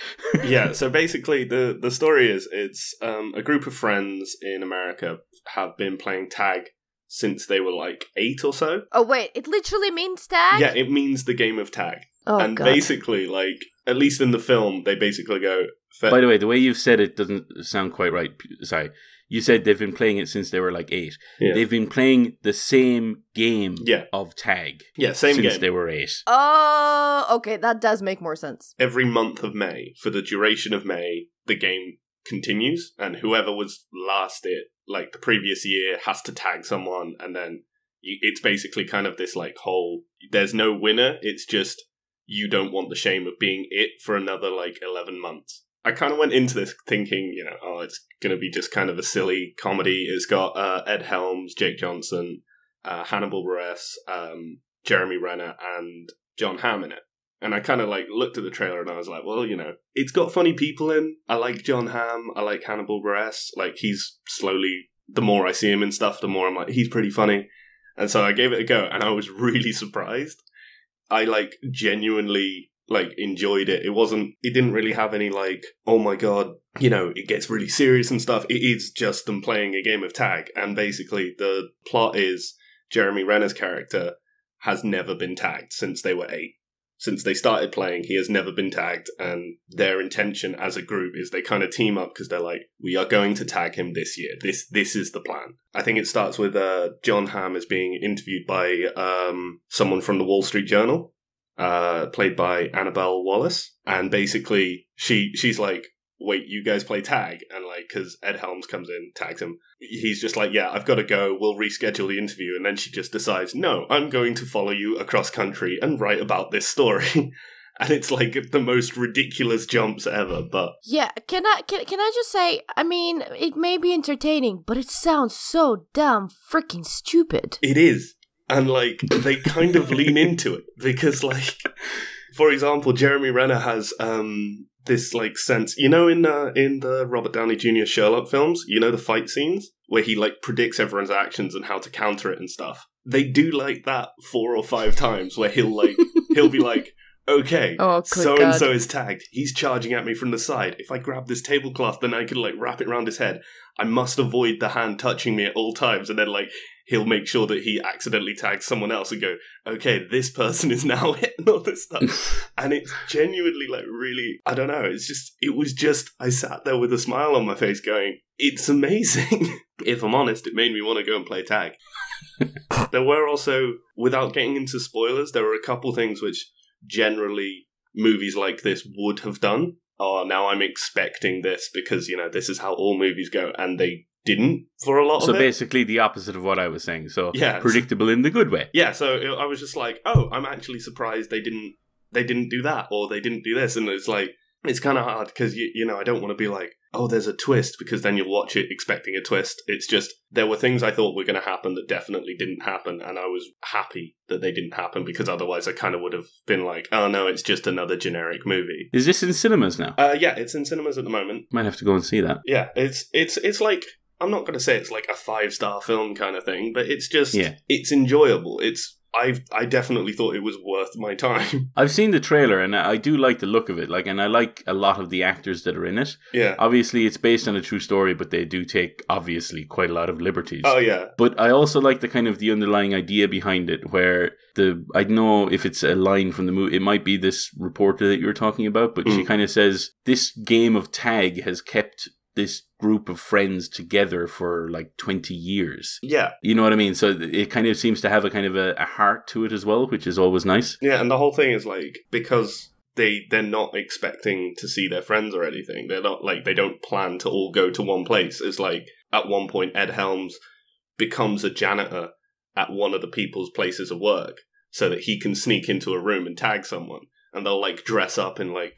Yeah, so basically the story is it's a group of friends in America have been playing tag since they were like 8 or so. Oh wait, it literally means tag? Yeah, it means the game of tag. Oh, and God. Basically, like, at least in the film, they basically go... By the way, the way you've said it doesn't sound quite right. Sorry. You said they've been playing it since they were like 8. Yeah. They've been playing the same game of tag. Yeah, same game. Since they were 8. Oh, okay, that does make more sense. Every month of May, for the duration of May, the game continues, and whoever was last like the previous year, has to tag someone, and then it's basically kind of this like whole... There's no winner, it's just... You don't want the shame of being it for another, 11 months. I kind of went into this thinking, it's going to be just kind of a silly comedy. It's got Ed Helms, Jake Johnson, Hannibal Buress, Jeremy Renner, and John Hamm in it. And I kind of, looked at the trailer and I was like, well, it's got funny people in. I like John Hamm. I like Hannibal Buress. He's slowly, the more I see him and stuff, the more I'm like, he's pretty funny. And so I gave it a go, and I was really surprised. I genuinely enjoyed it. It didn't really have any oh my god, it gets really serious and stuff. It is just them playing a game of tag, and basically the plot is Jeremy Renner's character has never been tagged since they were 8. Since they started playing, he has never been tagged, and their intention as a group is they kind of team up because they're like, we are going to tag him this year. This is the plan. I think it starts with John Hamm is being interviewed by someone from the Wall Street Journal, played by Annabelle Wallace, and basically she's like, wait, you guys play tag? And because Ed Helms comes in, tags him, he's just like, yeah, I've got to go, we'll reschedule the interview. And then she just decides, no, I'm going to follow you across country and write about this story. And it's like the most ridiculous jumps ever, but... Yeah, can I just say, I mean, it may be entertaining, but it sounds so damn freaking stupid. It is. And, like, they kind of lean into it. Because, like, for example, Jeremy Renner has this, like, sense... You know in the Robert Downey Jr. Sherlock films, you know the fight scenes? Where he, like, predicts everyone's actions and how to counter it and stuff. They do, like, that 4 or 5 times where he'll be like... Okay, so-and-so is tagged. He's charging at me from the side. If I grab this tablecloth, then I can, like, wrap it around his head. I must avoid the hand touching me at all times. And then, like, he'll make sure that he accidentally tags someone else and go, okay, this person is now hit and all this stuff. And it's genuinely, like, really, I don't know. It was just, I sat there with a smile on my face going, it's amazing. If I'm honest, it made me want to go and play tag. There were also, without getting into spoilers, there were a couple things which... generally movies like this would have done. Now I'm expecting this because, you know, this is how all movies go, and they didn't for a lot of it. So basically the opposite of what I was saying. So yeah, predictable in the good way. Yeah, so I was just like, oh, I'm actually surprised they didn't do that, or they didn't do this. And it's like, it's kind of hard because, you know, I don't want to be like, oh, there's a twist, because then you'll watch it expecting a twist. It's just, there were things I thought were going to happen that definitely didn't happen, and I was happy that they didn't happen, because otherwise I kind of would have been like, oh no, it's just another generic movie. Is this in cinemas now? Yeah, it's in cinemas at the moment. Might have to go and see that. Yeah, it's like, I'm not going to say it's like a 5-star film kind of thing, but it's just, it's enjoyable. I definitely thought it was worth my time. I've seen the trailer and I do like the look of it, and I like a lot of the actors that are in it. Yeah. Obviously, it's based on a true story, but they do take, obviously, quite a lot of liberties. Oh, yeah. But I also like the kind of the underlying idea behind it, where I don't know if it's a line from the movie, it might be this reporter that you were talking about, but she kind of says, this game of tag has kept this group of friends together for like 20 years. Yeah. You know what I mean? So it kind of seems to have a kind of a heart to it as well, which is always nice. Yeah, and the whole thing is like, because they're not expecting to see their friends or anything. They're not like, they don't plan to all go to one place. It's like, at one point, Ed Helms becomes a janitor at one of the people's places of work so that he can sneak into a room and tag someone. And they'll like dress up in like,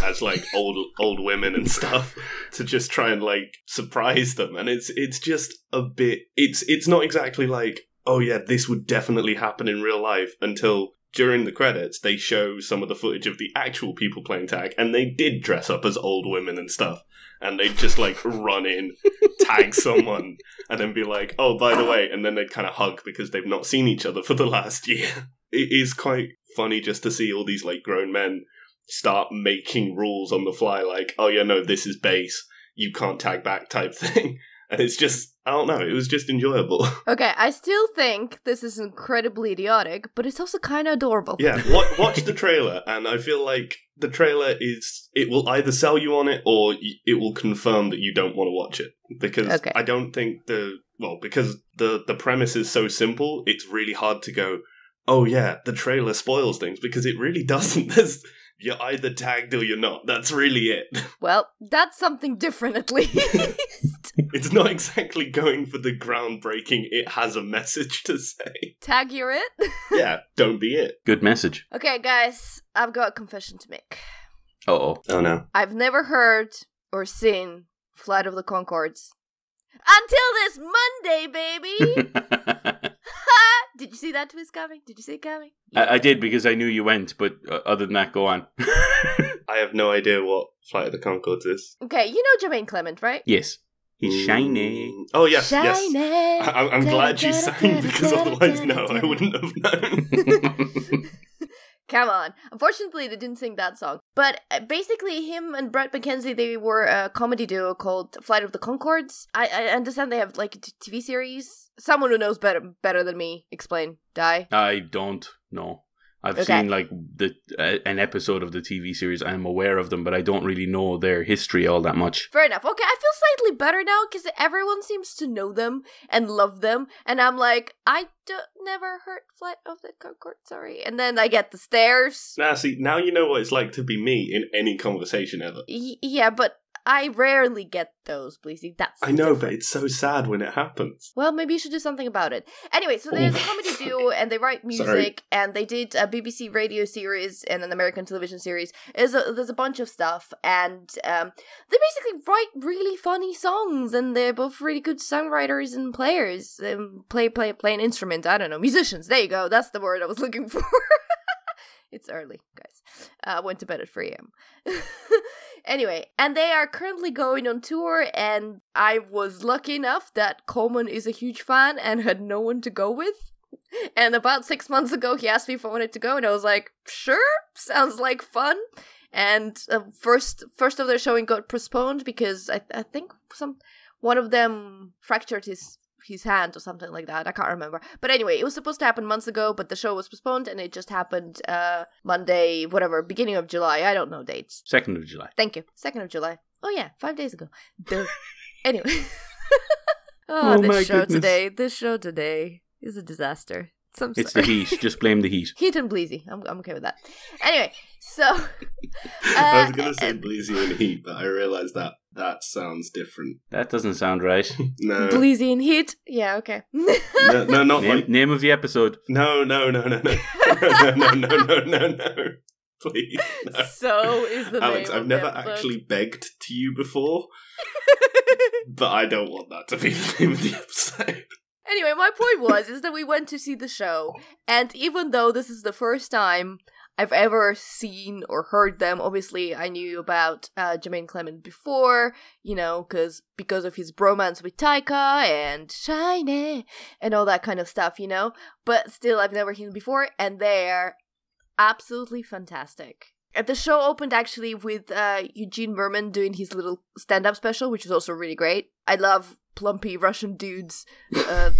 as like old women and stuff to just try and like surprise them. And it's just a bit, it's not exactly like, oh yeah, this would definitely happen in real life, until during the credits they show some of the footage of the actual people playing tag, and they did dress up as old women and stuff, and they'd just like run in, tag someone, and then be like, oh, by the way, and then they'd kind of hug because they've not seen each other for the last year. It is quite funny just to see all these like grown men start making rules on the fly, like, oh yeah, no, this is base, you can't tag back type thing. And it's just, I don't know, it was just enjoyable. Okay, I still think this is incredibly idiotic, but it's also kind of adorable. Yeah, watch the trailer, and I feel like the trailer it will either sell you on it, or it will confirm that you don't want to watch it. Because I don't think because the premise is so simple, it's really hard to go, oh yeah, the trailer spoils things, because it really doesn't. You're either tagged or you're not. That's really it. Well, that's something different at least. It's not exactly going for the groundbreaking, it has a message to say. Tag, you're it? Yeah, don't be it. Good message. Okay, guys, I've got a confession to make. Uh-oh. Oh no. I've never heard or seen Flight of the Conchords. Until this Monday, baby! Did you see that twist coming? Did you see it coming? Yeah. I did, because I knew you went, but other than that, go on. I have no idea what Flight of the Conchords is. Okay, you know Jermaine Clement, right? Yes. He's shiny. Oh, yes, shiny. Yes. I'm glad you sang, because otherwise, no, I wouldn't have known. Come on. Unfortunately, they didn't sing that song. But basically, him and Brett McKenzie, they were a comedy duo called Flight of the Conchords. I understand they have like a TV series. Someone who knows better than me. Explain. Die. I don't know. I've seen like an episode of the TV series. I'm aware of them, but I don't really know their history all that much. Fair enough. Okay, I feel slightly better now because everyone seems to know them and love them, and I'm like, I never heard Flight of the Conchords, sorry. And then I get the stares. See, now you know what it's like to be me in any conversation ever. Yeah, but I rarely get those, Bleezey. That's I know, but it's so sad when it happens. Well, maybe you should do something about it. Anyway, so there's a comedy duo, and they write music, and they did a BBC radio series and an American television series. There's a bunch of stuff, and they basically write really funny songs, and they're both really good songwriters and players. Play an instrument. I don't know, musicians. There you go. That's the word I was looking for. It's early, guys. I went to bed at 3 a.m. Anyway, and they are currently going on tour, and I was lucky enough that Coleman is a huge fan and had no one to go with. And about 6 months ago, he asked me if I wanted to go, and I was like, sure, sounds like fun. And first of their showing got postponed because I think one of them fractured his hand or something like that. I can't remember. But anyway, it was supposed to happen months ago, but the show was postponed, and it just happened Monday, whatever, beginning of July. I don't know dates. 2nd of July. Thank you. 2nd of July. Oh yeah, 5 days ago. Anyway. This show today is a disaster. It's the heat. Just blame the heat. Heat and Bleezey. I'm okay with that. Anyway, so... I was going to say Bleezey and heat, but I realised that sounds different. That doesn't sound right. No. Bleezey and heat? Yeah, okay. No, not name of the episode. No. No. Please. No. So is the Alex, name I've of never the episode. actually begged to you before, but I don't want that to be the name of the episode. Anyway, my point is that we went to see the show, and even though this is the first time I've ever seen or heard them, obviously I knew about Jermaine Clement before, because of his bromance with Taika and Shiny and all that kind of stuff, but still I've never seen them before, and they're absolutely fantastic. The show opened actually with Eugene Merman doing his little stand-up special, which was also really great. I love plumpy Russian dudes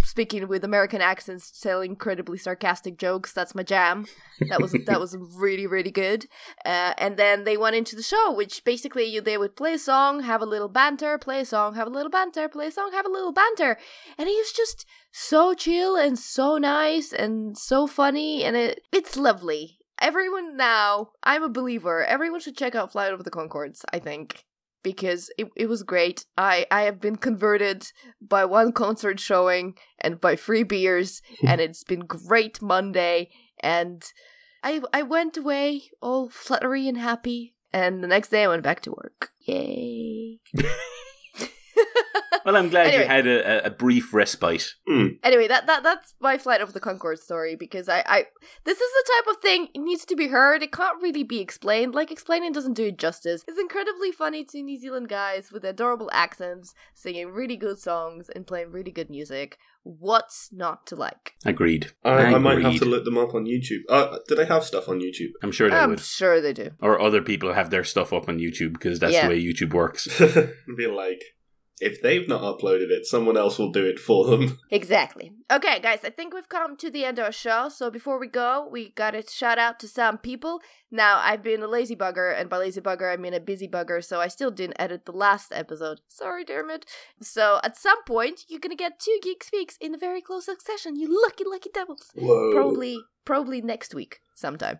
speaking with American accents, telling incredibly sarcastic jokes. That's my jam. That was really, really good. And then they went into the show, which basically they would play a song, have a little banter, play a song, have a little banter, play a song, have a little banter. And he was just so chill and so nice and so funny, and it's lovely. Everyone now, I'm a believer, everyone should check out Flight of the Conchords, I think. Because it was great. I have been converted by one concert showing and by 3 beers, and it's been great Monday, and I went away all fluttery and happy, and the next day I went back to work. Yay. Well, I'm glad you had a brief respite. Anyway, that's my Flight of the Conchords story, because I this is the type of thing, it needs to be heard. It can't really be explained. Like, explaining doesn't do it justice. It's incredibly funny to New Zealand guys with adorable accents, singing really good songs and playing really good music. What's not to like? Agreed. I might have to look them up on YouTube. Do they have stuff on YouTube? I'm sure they would. I'm sure they do. Or other people have their stuff up on YouTube, because that's the way YouTube works. Be like... If they've not uploaded it, someone else will do it for them. Exactly. Okay, guys, I think we've come to the end of our show, so before we go, we gotta shout out to some people. Now, I've been a lazy bugger, and by lazy bugger, I mean a busy bugger, so I still didn't edit the last episode. Sorry, Diarmuid. So, at some point, you're gonna get 2 Geek Speaks in a very close succession, you lucky devils. Whoa. Probably next week sometime.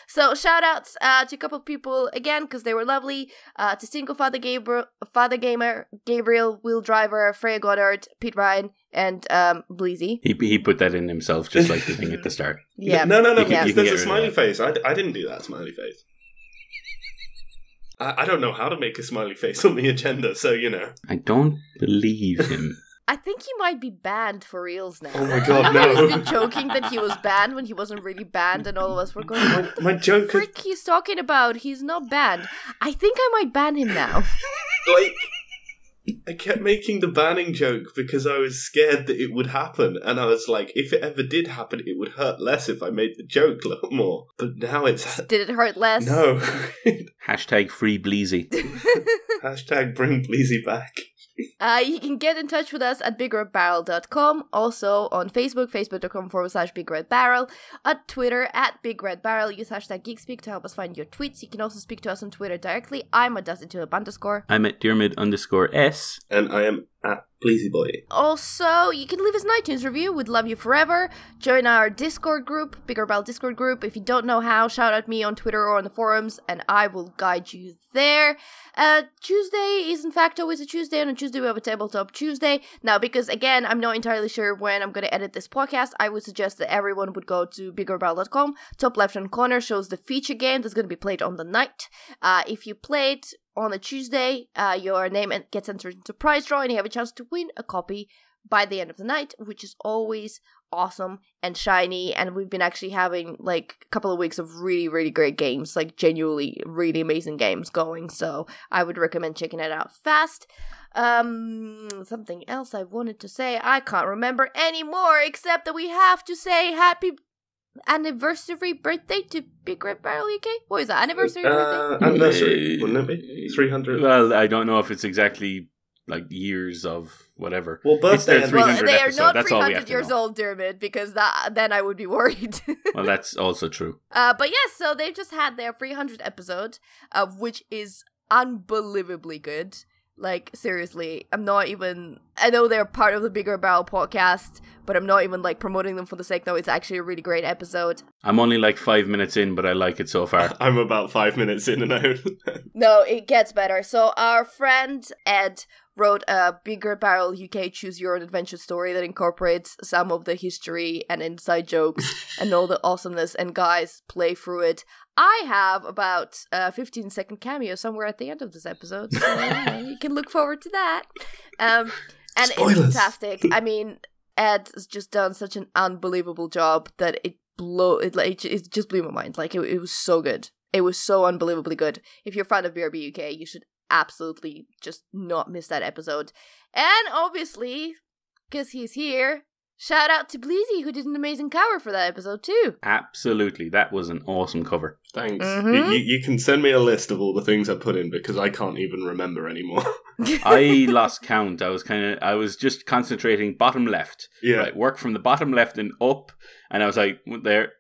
So shout outs to a couple of people again, because they were lovely. To Cinco Father Gamer, Gabriel, Will Driver, Freya Goddard, Pete Ryan, and Bleezey. He put that in himself, just like the thing at the start. Yeah. No, because there's a smiley face. I didn't do that smiley face. I don't know how to make a smiley face on the agenda, so I don't believe him. I think he might be banned for reals now. Oh my god, no. He's been joking that he was banned when he wasn't really banned, and all of us were going, what my joke the frick he's talking about? He's not banned. I think I might ban him now. I kept making the banning joke because I was scared that it would happen, and I was like, if it ever did happen, it would hurt less if I made the joke a little more. But now it's... Did it hurt less? No. Hashtag free Bleezey. Hashtag bring Bleezey back. You can get in touch with us at BigRedBarel.com. Also on Facebook, Facebook.com/BigRedBarel. On Twitter at BigRedBarel. Use hashtag GeekSpeak to help us find your tweets. You can also speak to us on Twitter directly. I'm at _. I'm at Diarmuid_S. And I am at Bleezey Boy. Also, you can leave us an iTunes review. We'd love you forever. Join our Discord group, BigRedBarel Discord group. If you don't know how, shout out me on Twitter or on the forums, and I will guide you there. Tuesday is in fact always a Tuesday, and on Tuesday we have a Tabletop Tuesday. Now, because again, I'm not entirely sure when I'm going to edit this podcast, I would suggest that everyone would go to BigRedBarel.com. Top left-hand corner shows the feature game that's going to be played on the night. If you play it on a Tuesday, your name gets entered into prize draw, and you have a chance to win a copy by the end of the night, which is always awesome and shiny. And we've been actually having like a couple of weeks of really, really great games, like genuinely really amazing games going. So I would recommend checking it out fast. Something else I wanted to say, I can't remember anymore, except that we have to say happy anniversary birthday to BigRedBarel UK. What is that? Anniversary birthday? Anniversary, wouldn't it be? 300. Well, I don't know if it's exactly like years of whatever. Well, birthday. Well, they are not That's 300 years old, Diarmuid, because then I would be worried. Well, that's also true. But yes, so they've just had their 300th episode, which is unbelievably good. Like, seriously, I know they're part of the BigRedBarel podcast, but I'm not even, like, promoting them for the sake, though. It's actually a really great episode. I'm only, like, 5 minutes in, but I like it so far. I'm about 5 minutes in and out. No, it gets better. So, our friend Ed wrote a BigRedBarel UK Choose Your Own Adventure story that incorporates some of the history and inside jokes and all the awesomeness, and guys, play through it. I have about a 15-second cameo somewhere at the end of this episode, so you can look forward to that. And Spoilers. It's fantastic. I mean, Ed has just done such an unbelievable job that it just blew my mind. Like, it was so good. It was so unbelievably good. If you're a fan of BRB UK, you should absolutely just not miss that episode. And obviously, because he's here, shout out to Bleezey, who did an amazing cover for that episode too. Absolutely, that was an awesome cover. Thanks. Mm-hmm. You can send me a list of all the things I put in, because I can't even remember anymore. I lost count. I was just concentrating bottom left. Yeah. Right, work from the bottom left and up, and I was like, there.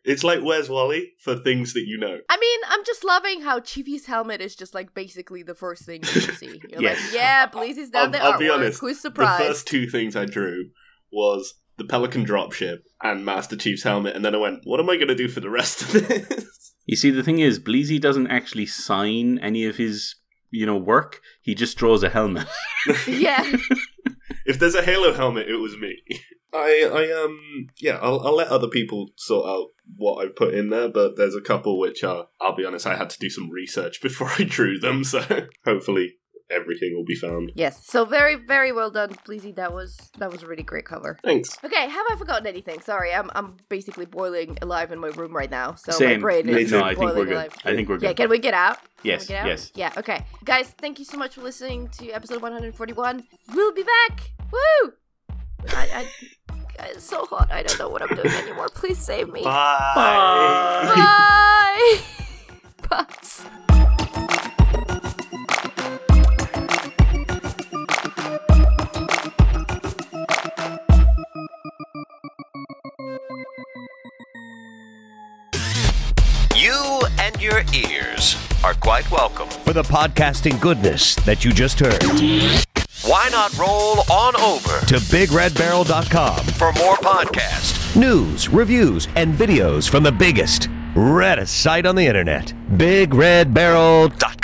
It's like Where's Wally for things that you know. I mean, I'm just loving how Chibi's helmet is just like basically the first thing you see. You're Yes. like, yeah, Bleezey's done the artwork. I'll be honest. Who's surprised? The first two things I drew was the Pelican dropship and Master Chief's helmet, and then I went, what am I going to do for the rest of this? You see, the thing is, Bleezey doesn't actually sign any of his, work. He just draws a helmet. Yeah. If there's a Halo helmet, it was me. I'll let other people sort out what I put in there, but there's a couple which I'll be honest, I had to do some research before I drew them, so hopefully everything will be found. Yes. So very, very well done, Bleezey. That was a really great cover. Thanks. Okay, have I forgotten anything? Sorry, I'm basically boiling alive in my room right now. So Same. my brain is I think boiling we're good. alive. I think we're good. Yeah, can we get out? Yes, Can we get out? yes. Yeah, okay. Guys, thank you so much for listening to episode 141. We'll be back! Woo! It's so hot. I don't know what I'm doing anymore. Please save me. Bye. Bye! Butts. You and your ears are quite welcome. For the podcasting goodness that you just heard. Why not roll on over To BigRedBarel.com. for more podcasts? News, reviews, and videos from the biggest, reddest site on the internet. BigRedBarel.com.